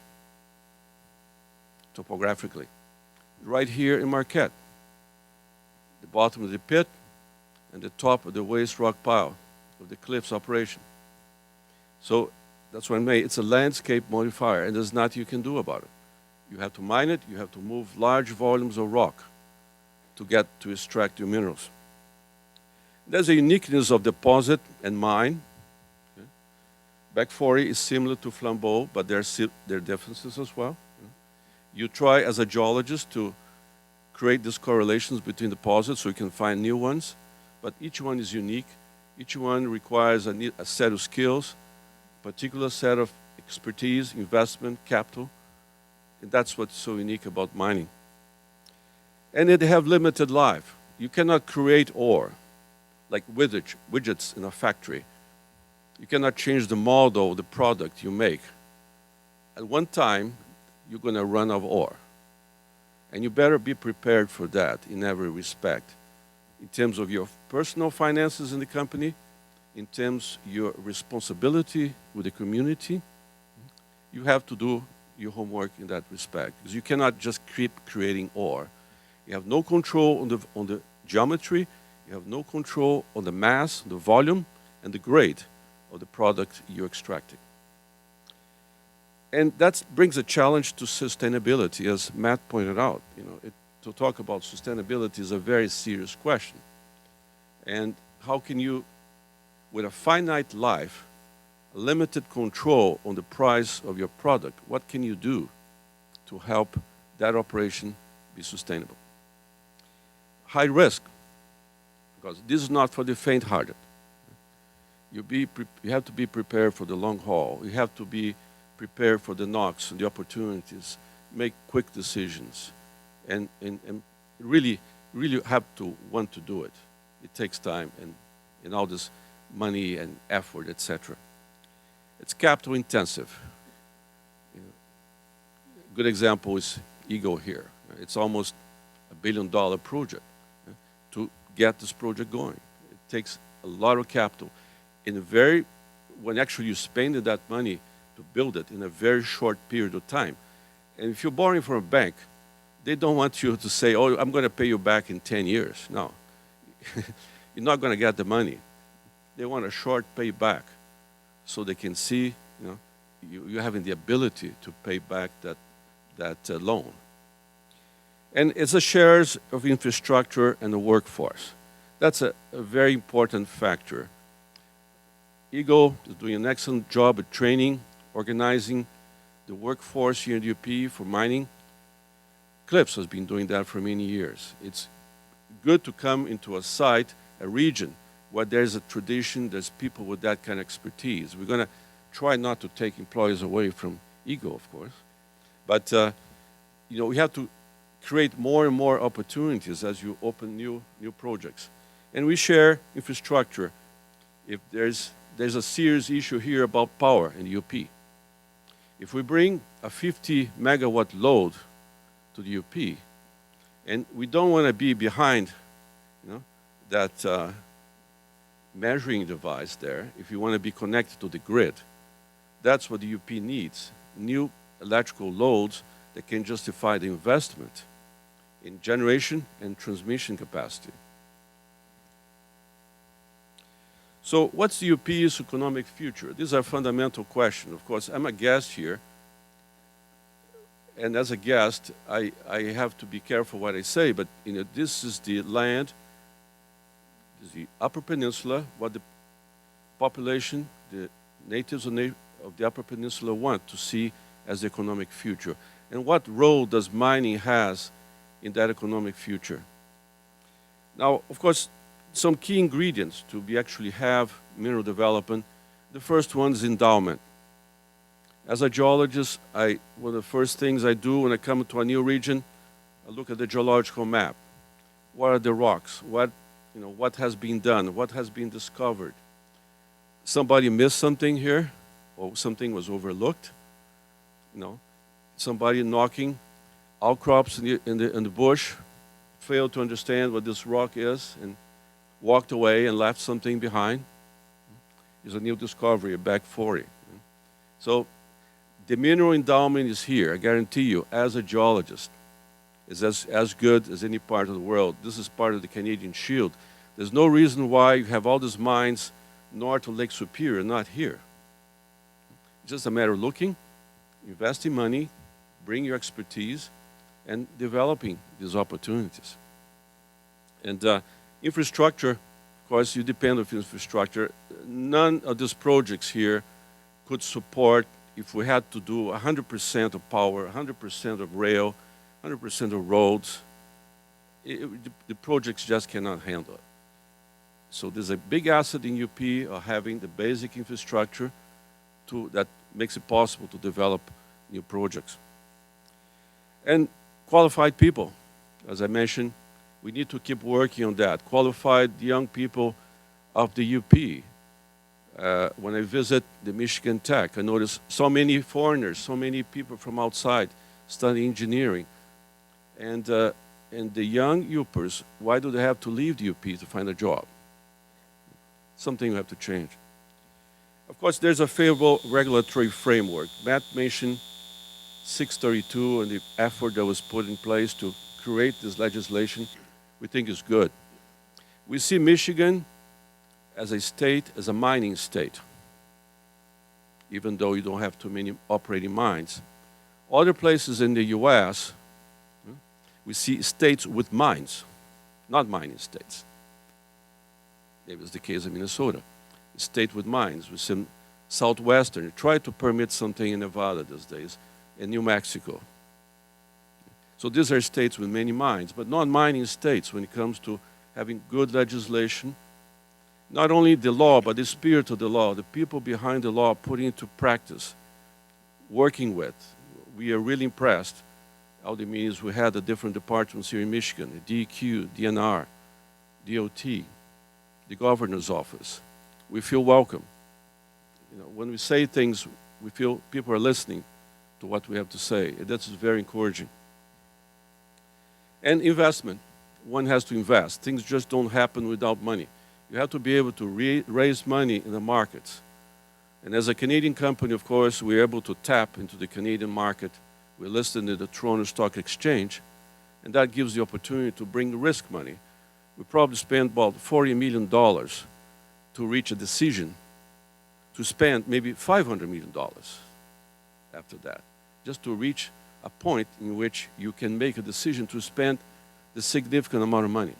topographically? Right here in Marquette, the bottom of the pit and the top of the waste rock pile of the Cliffs operation. So that's what I mean. It's a landscape modifier, and there's nothing you can do about it. You have to mine it, you have to move large volumes of rock to extract your minerals. There's a uniqueness of deposit and mine. Okay? Back 40 is similar to Flambeau, but there are differences as well. You try as a geologist to create these correlations between deposits so you can find new ones, but each one is unique. Each one requires a set of skills, particular set of expertise, investment, capital, and that's what's so unique about mining. And they have limited life. You cannot create ore like widgets in a factory. You cannot change the model of the product you make. At one time, you're going to run out of ore. And you better be prepared for that in every respect, in terms of your personal finances in the company, in terms of your responsibility with the community. You have to do your homework in that respect, because you cannot just keep creating ore. You have no control on the geometry, you have no control on the mass, the volume, and the grade of the product you're extracting. And that brings a challenge to sustainability, as Matt pointed out. To talk about sustainability is a very serious question. And how can you, with a finite life, limited control on the price of your product, what can you do to help that operation be sustainable? High risk, because this is not for the faint-hearted. You have to be prepared for the long haul. You have to be prepared for the knocks and the opportunities, make quick decisions, and really have to want to do it. It takes time and all this money and effort, etc. It's capital intensive. A good example is Eagle here. It's almost $1 billion project to get this project going. It takes a lot of capital in a very when actually you spend that money to build it in a very short period of time. And if you're borrowing from a bank, they don't want you to say, oh, I'm going to pay you back in 10 years. No, you're not going to get the money. They want a short payback so they can see, you having the ability to pay back that loan. And it's the shares of infrastructure and the workforce. That's a very important factor. Eagle is doing an excellent job at training, organizing the workforce here in the UP for mining. Cliffs has been doing that for many years. It's good to come into a site, a region, where there's a tradition, there's people with that kind of expertise. We're going to try not to take employees away from Eagle, of course. But, we have to create more and more opportunities as you open new projects. And we share infrastructure. If there's a serious issue here about power in the UP. If we bring a 50 megawatt load to the UP, and we don't want to be behind that measuring device there, if you want to be connected to the grid, that's what the UP needs, new electrical loads that can justify the investment in generation and transmission capacity. So what's the UP's economic future? This is a fundamental question. Of course, I'm a guest here. And as a guest, I have to be careful what I say, but this is the land, this is the Upper Peninsula, what the population, the natives of the Upper Peninsula want to see as the economic future. And what role does mining has in that economic future? Now, of course, some key ingredients to actually have mineral development. The first one is endowment. As a geologist, one of the first things I do when I come to a new region, I look at the geological map. What are the rocks? What has been done? What has been discovered? Somebody missed something here, or something was overlooked. Somebody knocking outcrops in the bush, failed to understand what this rock is, and walked away and left something behind. It's a new discovery, a back 40. So the mineral endowment is here, I guarantee you, as a geologist. It's as good as any part of the world. This is part of the Canadian Shield. There's no reason why you have all these mines north of Lake Superior, not here. It's just a matter of looking, investing money, bring your expertise, and developing these opportunities. And infrastructure, of course, you depend on infrastructure. None of these projects here could support, if we had to do 100% of power, 100% of rail, 100% of roads, the projects just cannot handle it. So there's a big asset in UP of having the basic infrastructure that makes it possible to develop new projects. And qualified people, as I mentioned, we need to keep working on that. Qualified young people of the UP. When I visit the Michigan Tech, I notice so many foreigners, so many people from outside studying engineering. And the young UPers, why do they have to leave the UP to find a job? Something we have to change. Of course, there's a favorable regulatory framework. Matt mentioned 632 and the effort that was put in place to create this legislation. We think is good. We see Michigan as a state, as a mining state, even though you don't have too many operating mines. Other places in the US, we see states with mines, not mining states. It was the case in Minnesota. A state with mines, with some Southwestern. Try to permit something in Nevada these days, and New Mexico. So these are states with many mines, but not mining states when it comes to having good legislation. Not only the law, but the spirit of the law, the people behind the law putting into practice, working with. We are really impressed. All the meetings we had at different departments here in Michigan, the DEQ, DNR, DOT, the governor's office. We feel welcome. When we say things, we feel people are listening to what we have to say. That's very encouraging. And investment. One has to invest. Things just don't happen without money. You have to be able to raise money in the markets. And as a Canadian company, of course, we're able to tap into the Canadian market. We're listed in the Toronto Stock Exchange, and that gives the opportunity to bring risk money. We probably spend about $40 million to reach a decision to spend maybe $500 million after that, just to reach a point in which you can make a decision to spend the significant amount of money.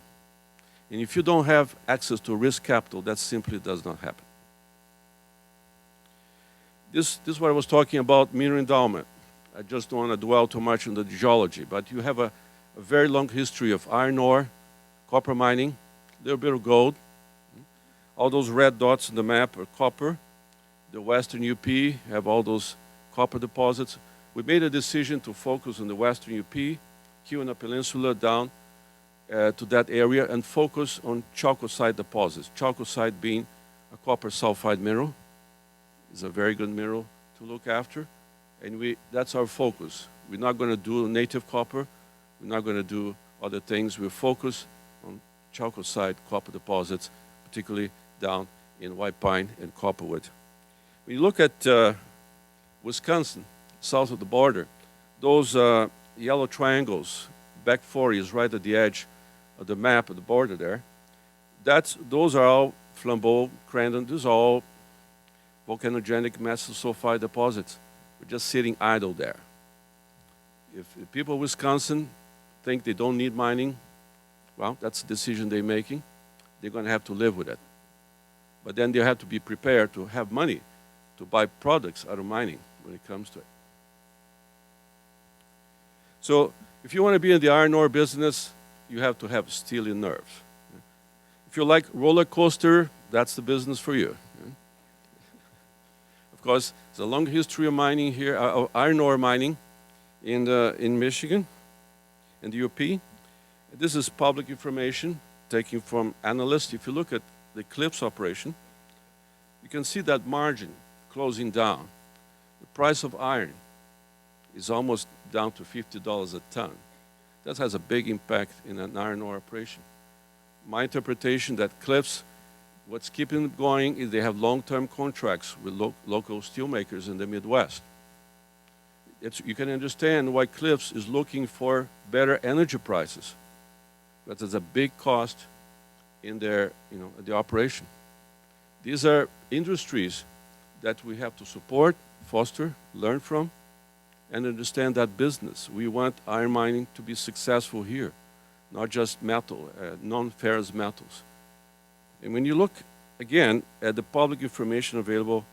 And if you don't have access to risk capital, that simply does not happen. This is what I was talking about, mineral endowment. I just don't want to dwell too much on the geology, but you have a very long history of iron ore, copper mining, a little bit of gold. All those red dots on the map are copper. The Western UP have all those copper deposits. We made a decision to focus on the Western UP, here in the peninsula down to that area, and focus on chalcocite deposits. Chalcocite being a copper sulfide mineral. It's a very good mineral to look after, and that's our focus. We're not going to do native copper. We're not going to do other things. We'll focus on chalcocite copper deposits, particularly down in White Pine and Copperwood. When you look at Wisconsin, south of the border, those yellow triangles, back 40 is right at the edge of the map of the border there. Those are all Flambeau, Crandon, those are all volcanogenic massive sulfide deposits. We're just sitting idle there. If the people of Wisconsin think they don't need mining, well, that's a decision they're making. They're going to have to live with it. But then they have to be prepared to have money to buy products out of mining when it comes to it. So if you want to be in the iron ore business, you have to have steely nerves. If you like roller coaster, that's the business for you. Of course, there's a long history of mining here, of iron ore mining in Michigan, in the UP. This is public information taken from analysts. If you look at the Cliffs operation, you can see that margin closing down. The price of iron is almost down to $50 a ton. That has a big impact in an iron ore operation. My interpretation that Cliffs, what's keeping them going is they have long-term contracts with local steelmakers in the Midwest. You can understand why Cliffs is looking for better energy prices. But there's a big cost in their, the operation. These are industries that we have to support, foster, learn from, and understand that business. We want iron mining to be successful here, not just metal, non-ferrous metals. And when you look, again, at the public information available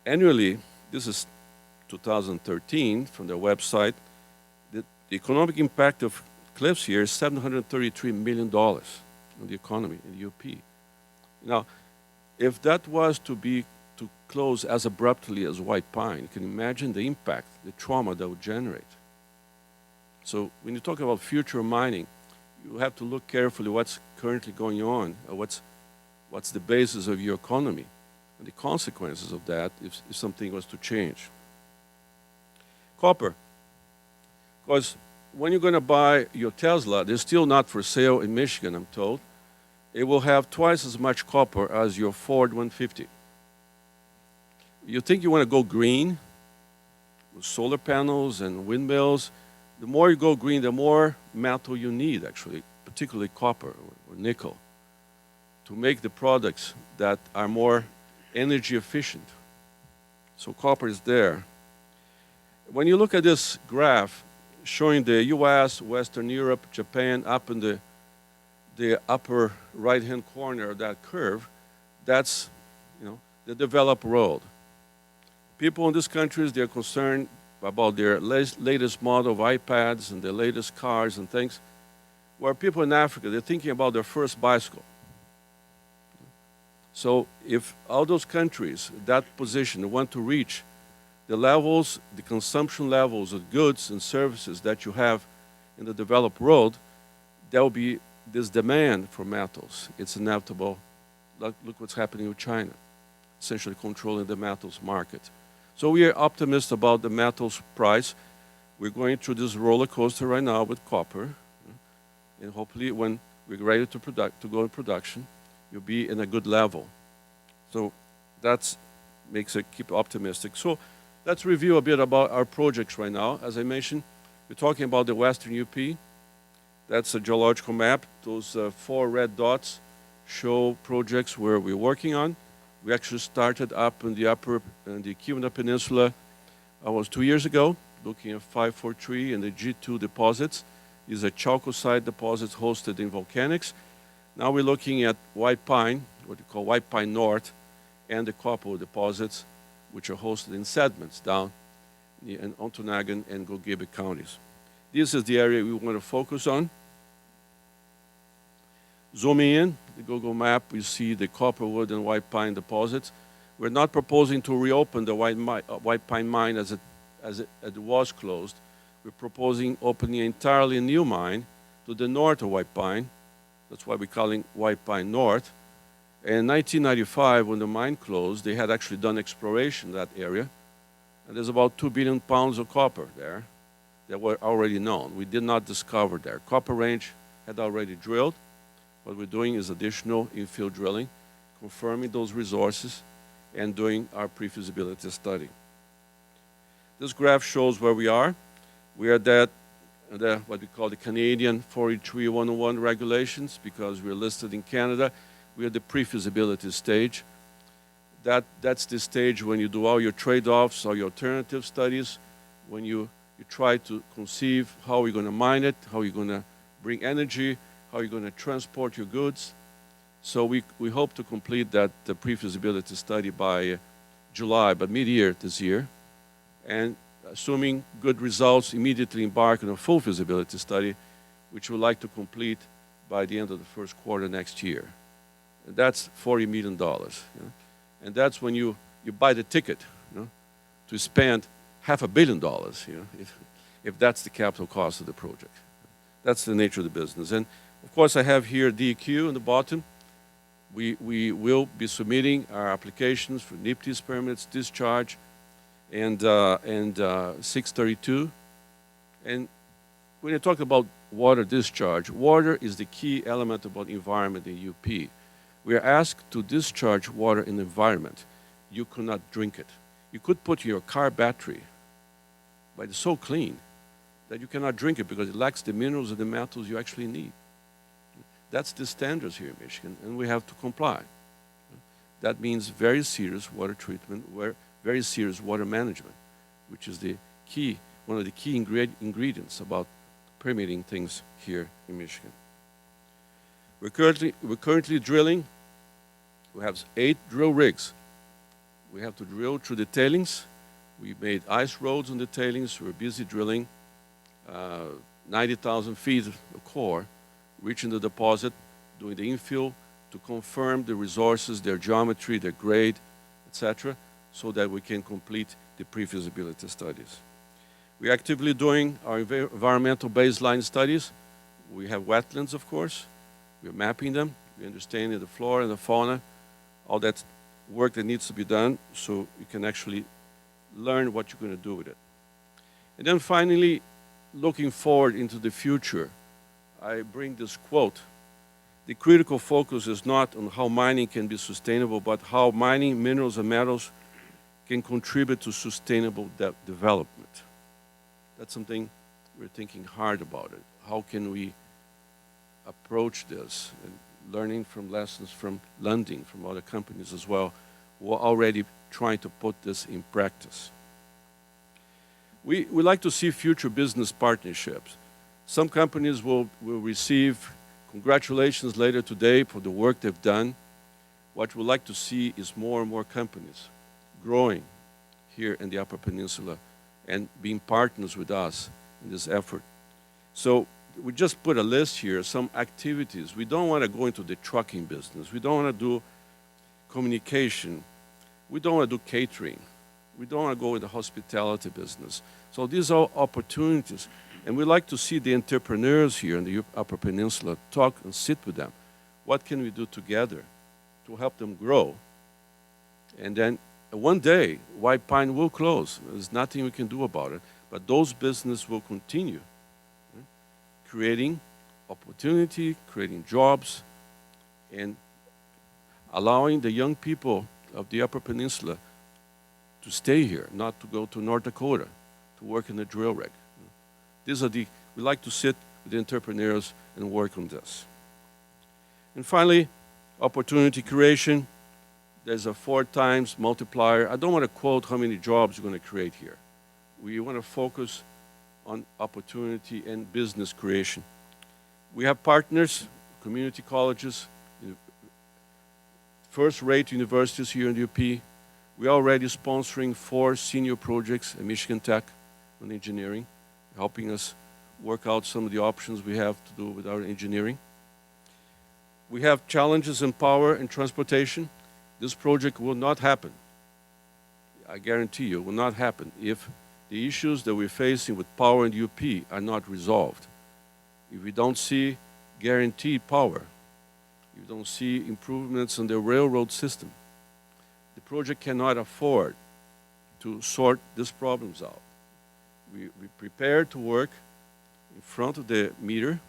annually, this is 2013 from their website, the economic impact of Cliffs here is $733 million on the economy in the UP. Now, if that was to close as abruptly as White Pine, you can imagine the impact, the trauma that would generate. So when you talk about future mining, you have to look carefully what's currently going on, or what's the basis of your economy, and the consequences of that if something was to change. Copper. Because when you're going to buy your Tesla, they're still not for sale in Michigan, I'm told. It will have twice as much copper as your Ford 150. You think you want to go green with solar panels and windmills. The more you go green, the more metal you need, actually, particularly copper or nickel, to make the products that are more energy efficient. So copper is there. When you look at this graph showing the US, Western Europe, Japan, up in the upper right-hand corner of that curve, that's the developed world. People in these countries, they're concerned about their latest model of iPads and their latest cars and things, where people in Africa, they're thinking about their first bicycle. So if all those countries, that position, want to reach the levels, the consumption levels of goods and services that you have in the developed world, there will be this demand for metals. It's inevitable. Look what's happening with China, essentially controlling the metals market. So we are optimistic about the metals price. We're going through this roller coaster right now with copper, and hopefully when we're ready to go in production, you'll be in a good level. So that's makes it keep optimistic. So let's review a bit about our projects right now. As I mentioned, we're talking about the Western UP. That's a geological map. Those 4 red dots show projects where we're working on. We actually started up in the Keweenaw Peninsula almost 2 years ago, looking at 543 and the G2 deposits. These are chalcocite deposits hosted in volcanics. Now we're looking at White Pine, what we call White Pine North, and the copper deposits, which are hosted in sediments down in Ontonagon and Gogebi counties. This is the area we want to focus on. Zooming in, the Google map, we see the copperwood and white pine deposits. We're not proposing to reopen the white pine mine as it was closed. We're proposing opening an entirely new mine to the north of White Pine. That's why we're calling White Pine North. In 1995, when the mine closed, they had actually done exploration in that area. And there's about 2 billion pounds of copper there that were already known. We did not discover there. Copper Range had already drilled. What we're doing is additional infill drilling, confirming those resources, and doing our pre-feasibility study. This graph shows where we are. We are at what we call the Canadian 43101 regulations, because we're listed in Canada. We are at the pre-feasibility stage. That's the stage when you do all your trade-offs, all your alternative studies, when you try to conceive how you're going to mine it, how you're going to bring energy, how you're going to transport your goods. So we hope to complete the pre-feasibility study by July, but mid-year this year. And assuming good results, immediately embark on a full feasibility study, which we'd like to complete by the end of the first quarter next year. And that's $40 million. You know? And that's when you buy the ticket, you know, to spend $500 million, you know, if that's the capital cost of the project. That's the nature of the business. And of course, I have here DEQ on the bottom. We will be submitting our applications for NIPTIS permits, discharge, and 632. And when you talk about water discharge, water is the key element about environment in UP. We are asked to discharge water in the environment. You cannot drink it. You could put your car battery, but it's so clean that you cannot drink it because it lacks the minerals and the metals you actually need. That's the standards here in Michigan, and we have to comply. That means very serious water treatment, very serious water management, which is one of the key ingredients about permitting things here in Michigan. We're currently drilling. We have 8 drill rigs. We have to drill through the tailings. We made ice roads on the tailings. We're busy drilling 90,000 feet of core, reaching the deposit, doing the infill to confirm the resources, their geometry, their grade, etc., so that we can complete the pre-feasibility studies. We're actively doing our environmental baseline studies. We have wetlands, of course. We're mapping them. We're understanding the flora and the fauna, all that work that needs to be done so you can actually learn what you're going to do with it. And then finally, looking forward into the future, I bring this quote. The critical focus is not on how mining can be sustainable, but how mining minerals and metals can contribute to sustainable development. That's something we're thinking hard about it. How can we approach this, and learning from lessons from Lundin, from other companies as well, who are already trying to put this in practice. We like to see future business partnerships. Some companies will receive congratulations later today for the work they've done. What we'd like to see is more and more companies growing here in the Upper Peninsula and being partners with us in this effort. So we just put a list here, some activities. We don't want to go into the trucking business. We don't want to do communication. We don't want to do catering. We don't want to go in the hospitality business. So these are opportunities. And we like to see the entrepreneurs here in the Upper Peninsula talk and sit with them. What can we do together to help them grow? And then one day, White Pine will close. There's nothing we can do about it. But those businesses will continue, creating opportunity, creating jobs, and allowing the young people of the Upper Peninsula to stay here, not to go to North Dakota to work in a drill rig. We like to sit with the entrepreneurs and work on this. And finally, opportunity creation. There's a 4 times multiplier. I don't want to quote how many jobs we're going to create here. We want to focus on opportunity and business creation. We have partners, community colleges, first-rate universities here in the UP. We're already sponsoring 4 senior projects at Michigan Tech on engineering, helping us work out some of the options we have to do with our engineering. We have challenges in power and transportation. This project will not happen. I guarantee you, it will not happen if the issues that we're facing with power in the UP are not resolved. If we don't see guaranteed power, if we don't see improvements in the railroad system, the project cannot afford to sort these problems out. We prepare to work in front of the meter,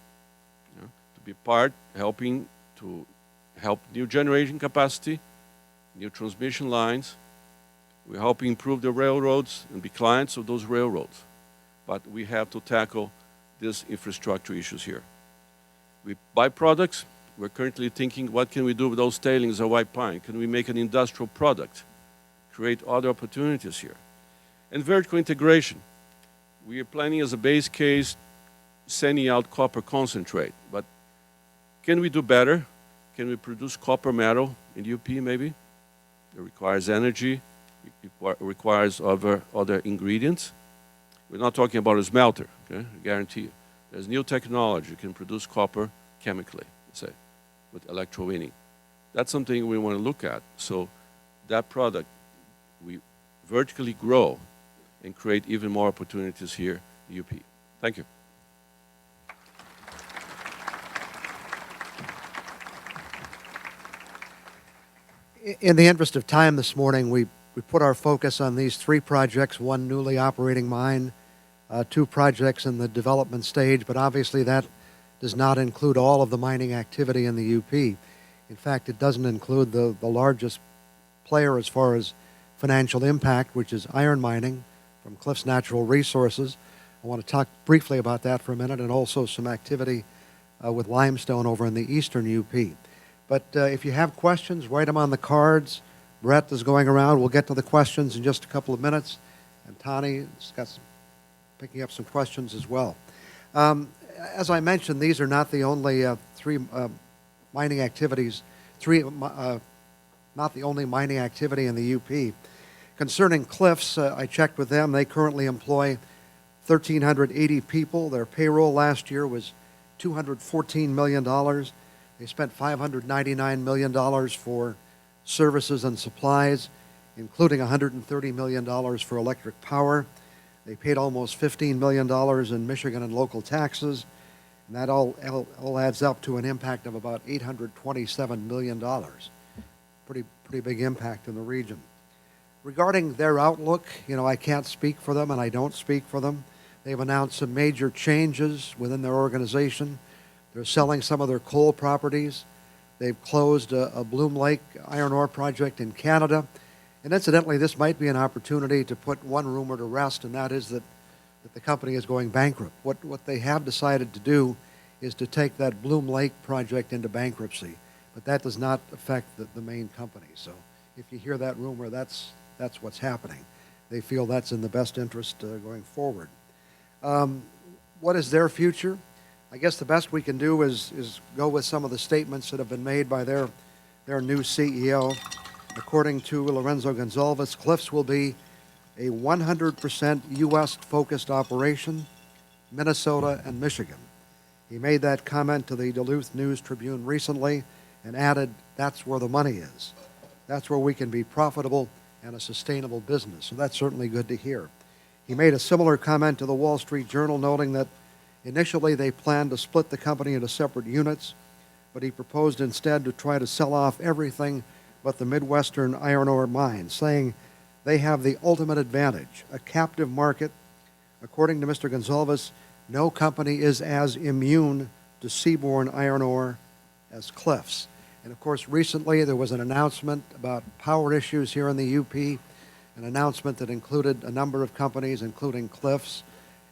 to be part helping to help new generation capacity, new transmission lines. We're helping improve the railroads and be clients of those railroads. But we have to tackle these infrastructure issues here. We buy products. We're currently thinking, what can we do with those tailings of white pine? Can we make an industrial product? Create other opportunities here. And vertical integration. We are planning as a base case sending out copper concentrate. But can we do better? Can we produce copper metal in the UP maybe? It requires energy. It requires other ingredients. We're not talking about a smelter, okay? I guarantee you. There's new technology. You can produce copper chemically, say, with electrowinning. That's something we want to look at. So that product, we vertically grow and create even more opportunities here in UP. Thank you. In the interest of time this morning, we put our focus on these 3 projects, 1 newly operating mine, 2 projects in the development stage, but obviously that does not include all of the mining activity in the UP. In fact, it doesn't include the largest player as far as financial impact, which is iron mining from Cliffs Natural Resources. I want to talk briefly about that for a minute, and also some activity with limestone over in the eastern UP. But if you have questions, write them on the cards. Brett is going around. We'll get to the questions in just a couple of minutes. And Tani's got picking up some questions as well. As I mentioned, these are not the only 3 mining activities, not the only mining activity in the UP. Concerning Cliffs, I checked with them. They currently employ 1,380 people. Their payroll last year was $214 million. They spent $599 million for services and supplies, including $130 million for electric power. They paid almost $15 million in Michigan and local taxes, and that all adds up to an impact of about $827 million. Pretty big impact in the region. Regarding their outlook, I can't speak for them, and I don't speak for them. They've announced some major changes within their organization. They're selling some of their coal properties. They've closed a Bloom Lake iron ore project in Canada. And incidentally, this might be an opportunity to put one rumor to rest, and that is that the company is going bankrupt. What they have decided to do is to take that Bloom Lake project into bankruptcy. But that does not affect the main company. So if you hear that rumor, that's what's happening. They feel that's in the best interest going forward. What is their future? I guess the best we can do is go with some of the statements that have been made by their new CEO. According to Lorenzo Gonzalez, Cliffs will be a 100% U.S.-focused operation, Minnesota and Michigan. He made that comment to the Duluth News-Tribune recently and added, that's where the money is. That's where we can be profitable and a sustainable business. So that's certainly good to hear. He made a similar comment to the Wall Street Journal, noting that initially they planned to split the company into separate units, but he proposed instead to try to sell off everything but the Midwestern iron ore mines, saying they have the ultimate advantage, a captive market. According to Mr. Gonzalez, no company is as immune to seaborne iron ore as Cliffs. And of course, recently there was an announcement about power issues here in the UP. an announcement that included a number of companies, including Cliffs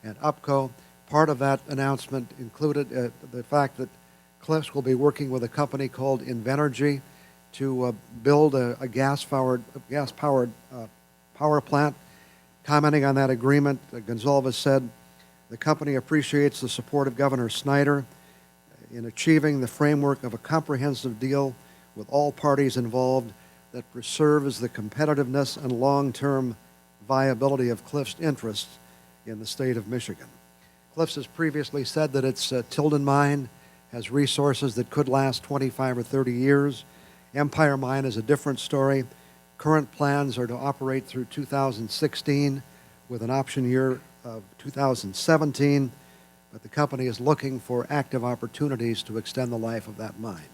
and UPCO. Part of that announcement included the fact that Cliffs will be working with a company called Invenergy to build a gas-powered power plant. Commenting on that agreement, Gonzalez said, "The company appreciates the support of Governor Snyder in achieving the framework of a comprehensive deal with all parties involved that preserves the competitiveness and long-term viability of Cliffs' interests in the state of Michigan." Cliffs has previously said that its Tilden mine has resources that could last 25 or 30 years. Empire Mine is a different story. Current plans are to operate through 2016 with an option year of 2017, but the company is looking for active opportunities to extend the life of that mine.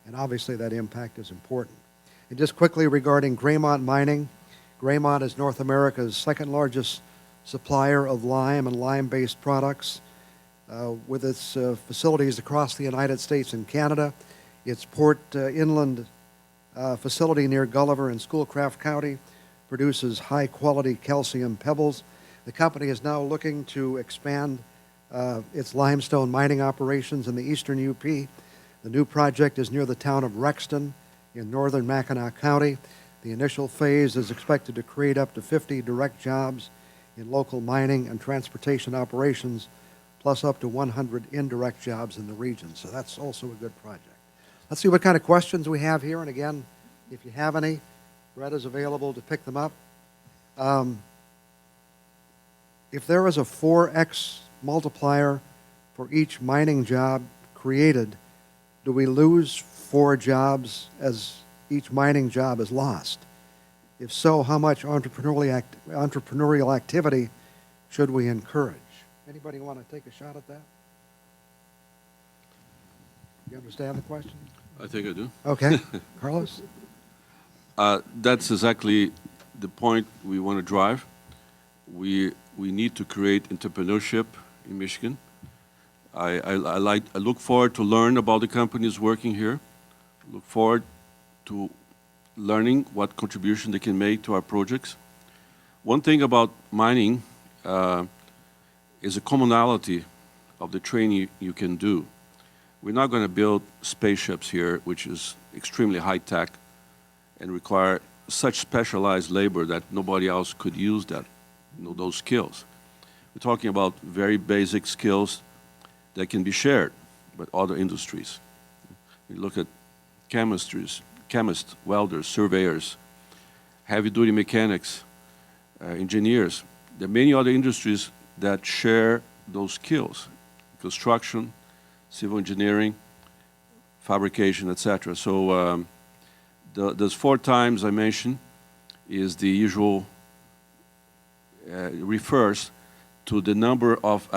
And obviously that impact is important. And just quickly regarding Graymont Mining, Graymont is North America's second largest supplier of lime and lime-based products. With its facilities across the United States and Canada, its Port Inland facility near Gulliver in Schoolcraft County produces high-quality calcium pebbles. The company is now looking to expand its limestone mining operations in the eastern UP. The new project is near the town of Rexton in northern Mackinac County. The initial phase is expected to create up to 50 direct jobs in local mining and transportation operations, plus up to 100 indirect jobs in the region. So that's also a good project. Let's see what kind of questions we have here. And again, if you have any, Brett is available to pick them up. If there is a 4x multiplier for each mining job created, do we lose 4 jobs as each mining job is lost? If so, how much entrepreneurial activity should we encourage? Anybody want to take a shot at that? You understand the question? I think I do. Okay. Carlos? That's exactly the point we want to drive. We need to create entrepreneurship in Michigan. I look forward to learn about the companies working here. Look forward to learning what contribution they can make to our projects. One thing about mining is a commonality of the training you can do. We're not going to build spaceships here, which is extremely high-tech and require such specialized labor that nobody else could use those skills. We're talking about very basic skills that can be shared with other industries. You look at chemists, welders, surveyors, heavy-duty mechanics, engineers. There are many other industries that share those skills: construction, civil engineering, fabrication, etc. So those 4 times I mentioned is the usual, refers to the number of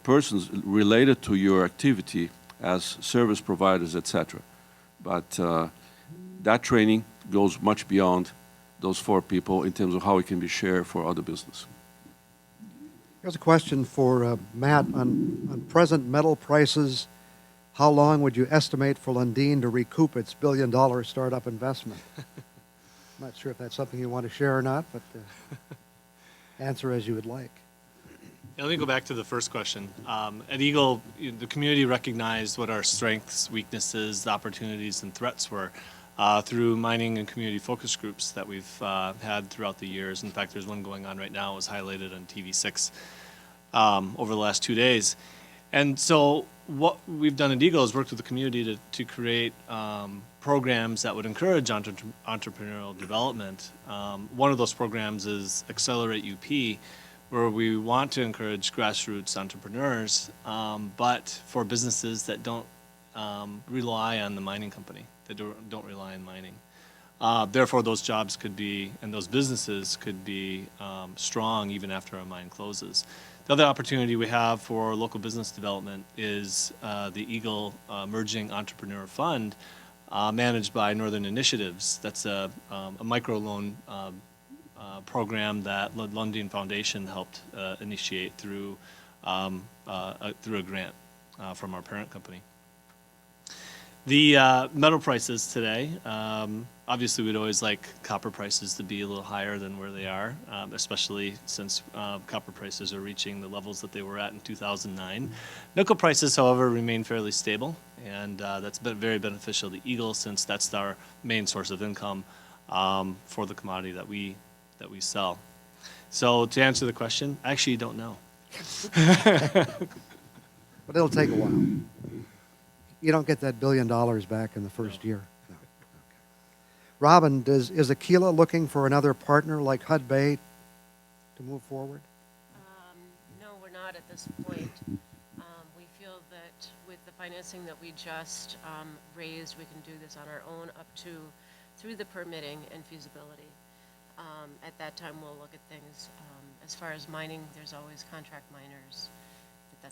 persons related to your activity as service providers, etc. But that training goes much beyond those 4 people in terms of how it can be shared for other business. Here's a question for Matt. On present metal prices, how long would you estimate for Lundin to recoup its billion-dollar startup investment? I'm not sure if that's something you want to share or not, but answer as you would like. Yeah, let me go back to the first question. At Eagle, the community recognized what our strengths, weaknesses, opportunities, and threats were through mining and community focus groups that we've had throughout the years. In fact, there's one going on right now. It was highlighted on TV6 over the last 2 days. And so what we've done at Eagle is worked with the community to create programs that would encourage entrepreneurial development. One of those programs is Accelerate UP, where we want to encourage grassroots entrepreneurs, but for businesses that don't rely on the mining company, that don't rely on mining. Therefore, those jobs could be, and those businesses could be strong even after our mine closes. The other opportunity we have for local business development is the Eagle Emerging Entrepreneur Fund, managed by Northern Initiatives. That's a microloan program that Lundin Foundation helped initiate through a grant from our parent company. The metal prices today, obviously we'd always like copper prices to be a little higher than where they are, especially since copper prices are reaching the levels that they were at in 2009. Nickel prices, however, remain fairly stable, and that's been very beneficial to Eagle since that's our main source of income for the commodity that we sell. So to answer the question, I actually don't know. But it'll take a while. You don't get that $1 billion back in the first year. No. Okay. Robin, is Aquila looking for another partner like Hud Bay to move forward? No, we're not at this point. We feel that with the financing that we just raised, we can do this on our own up to through the permitting and feasibility. At that time, we'll look at things. As far as mining, there's always contract miners. But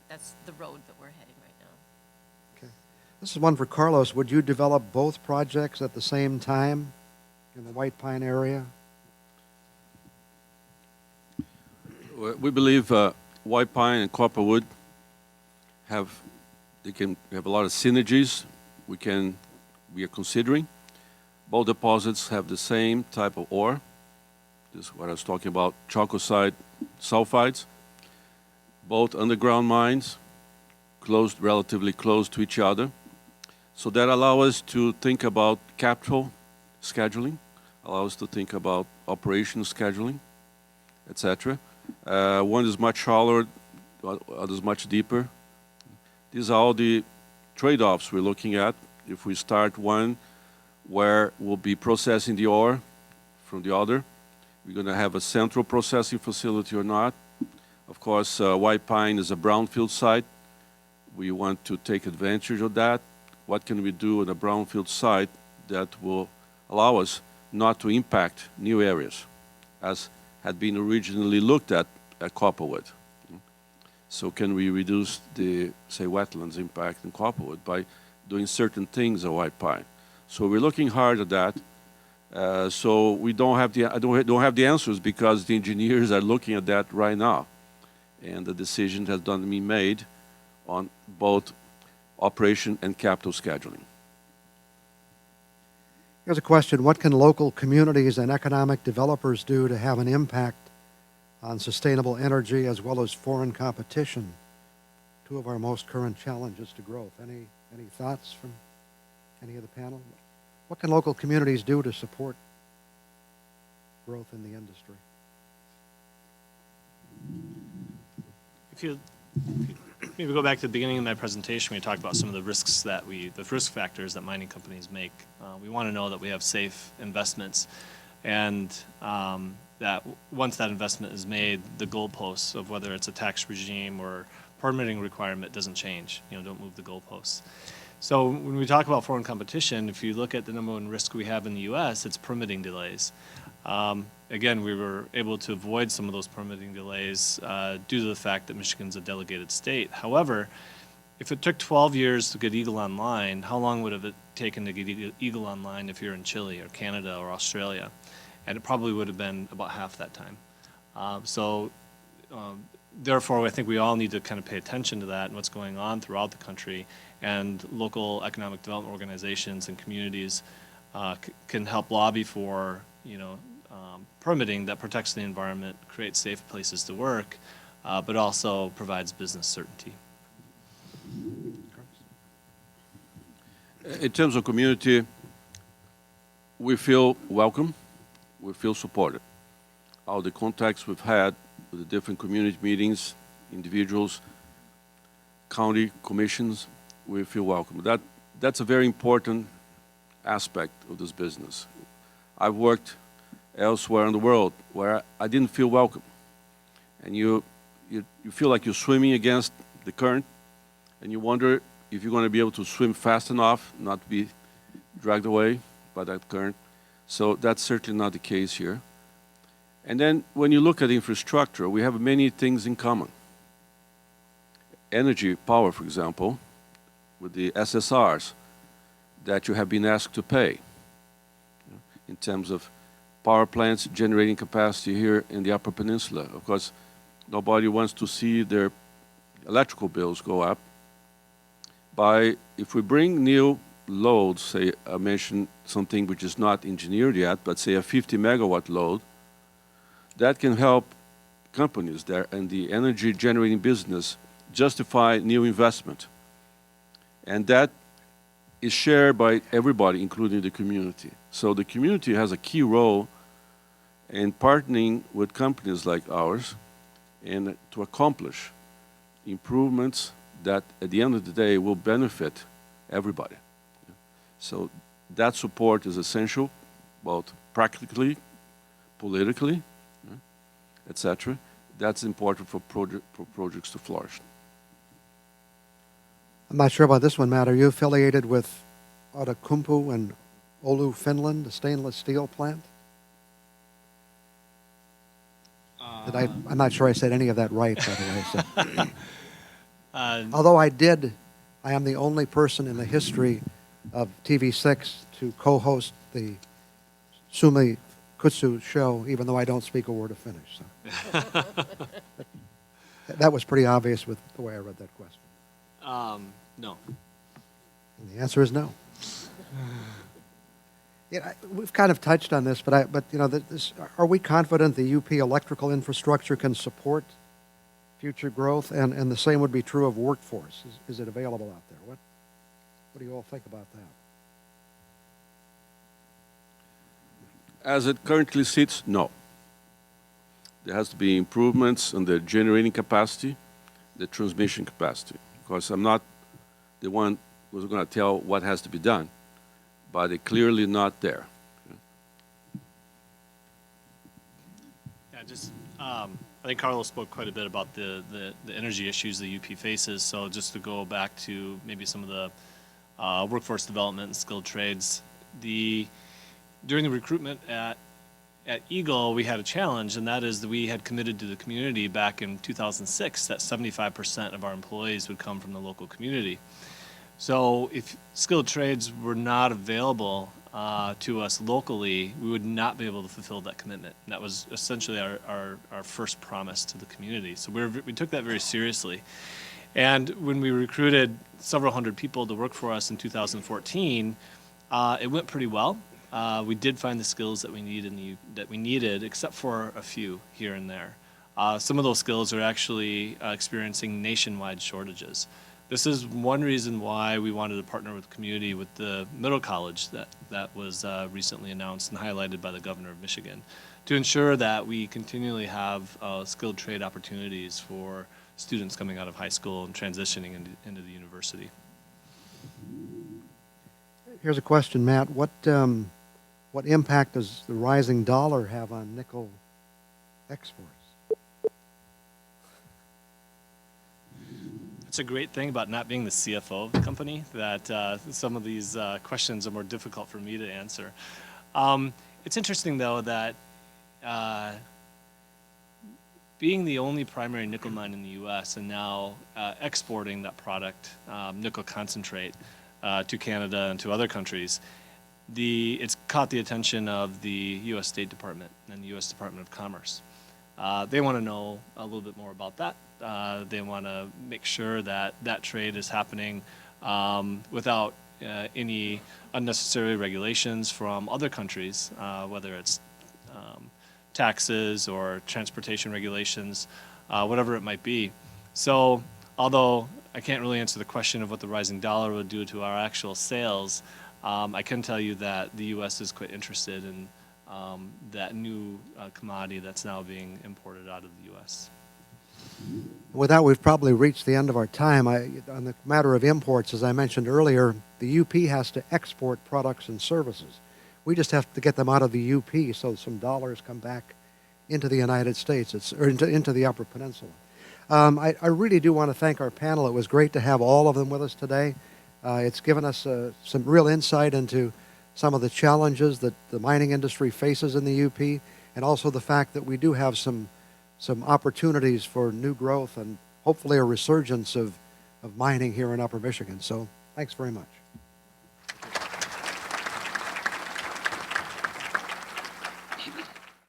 that's the road that we're heading right now. Okay. This is one for Carlos. Would you develop both projects at the same time in the White Pine area? We believe white pine and copperwood have a lot of synergies we are considering. Both deposits have the same type of ore. This is what I was talking about, chalcocite sulfides. Both underground mines, relatively close to each other. So that allows us to think about capital scheduling, allows us to think about operation scheduling, etc. One is much shallower, other is much deeper. These are all the trade-offs we're looking at. If we start one where we'll be processing the ore from the other, we're going to have a central processing facility or not. Of course, White Pine is a brownfield site. We want to take advantage of that. What can we do in a brownfield site that will allow us not to impact new areas, as had been originally looked at Copperwood? So can we reduce the, say, wetlands impact in Copperwood by doing certain things at White Pine? So we're looking hard at that. So we don't have the answers because the engineers are looking at that right now, and the decision has been made on both operation and capital scheduling. Here's a question. What can local communities and economic developers do to have an impact on sustainable energy as well as foreign competition? Two of our most current challenges to growth. Any thoughts from any of the panel? What can local communities do to support growth in the industry? If you maybe go back to the beginning of my presentation, we talked about some of the risks the risk factors that mining companies make. We want to know that we have safe investments, and that once that investment is made, the goalposts of whether it's a tax regime or permitting requirement doesn't change. Don't move the goalposts. So when we talk about foreign competition, if you look at the number one risk we have in the U.S., it's permitting delays. Again, we were able to avoid some of those permitting delays due to the fact that Michigan's a delegated state. However, if it took 12 years to get Eagle online, how long would have it taken to get Eagle online if you're in Chile or Canada or Australia? And it probably would have been about half that time. Therefore, I think we all need to kind of pay attention to that and what's going on throughout the country. And local economic development organizations and communities can help lobby for, permitting that protects the environment, creates safe places to work, but also provides business certainty. In terms of community, we feel welcome, we feel supported. All the contacts we've had with the different community meetings, individuals, county commissions, we feel welcome. That's a very important aspect of this business. I've worked elsewhere in the world where I didn't feel welcome. And you feel like you're swimming against the current, and you wonder if you're going to be able to swim fast enough not to be dragged away by that current. So that's certainly not the case here. And then when you look at infrastructure, we have many things in common. Energy, power, for example, with the SSRs that you have been asked to pay in terms of power plants generating capacity here in the Upper Peninsula. Of course, nobody wants to see their electrical bills go up, if we bring new loads, say I mentioned something which is not engineered yet, but say a 50 megawatt load, that can help companies there and the energy generating business justify new investment. And that is shared by everybody, including the community. So the community has a key role in partnering with companies like ours and to accomplish improvements that at the end of the day will benefit everybody. So that support is essential, both practically, politically, etc. That's important for projects to flourish. I'm not sure about this one, Matt. Are you affiliated with Outokumpu in Oulu, Finland, the stainless steel plant? I'm not sure I said any of that right, by the way. So. Although I am the only person in the history of TV6 to co-host the Sumi Kutsu show, even though I don't speak a word of Finnish. So. That was pretty obvious with the way I read that question. No. And the answer is no. Yeah, we've kind of touched on this, but you know, are we confident the UP electrical infrastructure can support future growth? And the same would be true of workforce. Is it available out there? What do you all think about that? As it currently sits, no. There has to be improvements in the generating capacity, the transmission capacity. Because I'm not the one who's going to tell what has to be done, but they're clearly not there. Yeah, just I think Carlos spoke quite a bit about the energy issues the UP faces. So just to go back to maybe some of the workforce development and skilled trades, during the recruitment at Eagle, we had a challenge, and that is that we had committed to the community back in 2006 that 75% of our employees would come from the local community. So if skilled trades were not available to us locally, we would not be able to fulfill that commitment. And that was essentially our first promise to the community. So we took that very seriously. And when we recruited several hundred people to work for us in 2014, it went pretty well. We did find the skills that we needed, except for a few here and there. Some of those skills are actually experiencing nationwide shortages. This is one reason why we wanted to partner with the community with the middle college that was recently announced and highlighted by the governor of Michigan, to ensure that we continually have skilled trade opportunities for students coming out of high school and transitioning into the university. Here's a question, Matt. What impact does the rising dollar have on nickel exports? It's a great thing about not being the CFO of the company that some of these questions are more difficult for me to answer. It's interesting, though, that being the only primary nickel mine in the U.S. and now exporting that product, nickel concentrate, to Canada and to other countries, it's caught the attention of the U.S. State Department and the U.S. Department of Commerce. They want to know a little bit more about that. They want to make sure that that trade is happening without any unnecessary regulations from other countries, whether it's taxes or transportation regulations, whatever it might be. So although I can't really answer the question of what the rising dollar would do to our actual sales, I can tell you that the U.S. is quite interested in that new commodity that's now being imported out of the U.S. With that, we've probably reached the end of our time. On the matter of imports, as I mentioned earlier, the UP has to export products and services. We just have to get them out of the UP so some dollars come back into the United States, or into the Upper Peninsula. I really do want to thank our panel. It was great to have all of them with us today. It's given us some real insight into some of the challenges that the mining industry faces in the UP, and also the fact that we do have some opportunities for new growth and hopefully a resurgence of mining here in Upper Michigan. So thanks very much.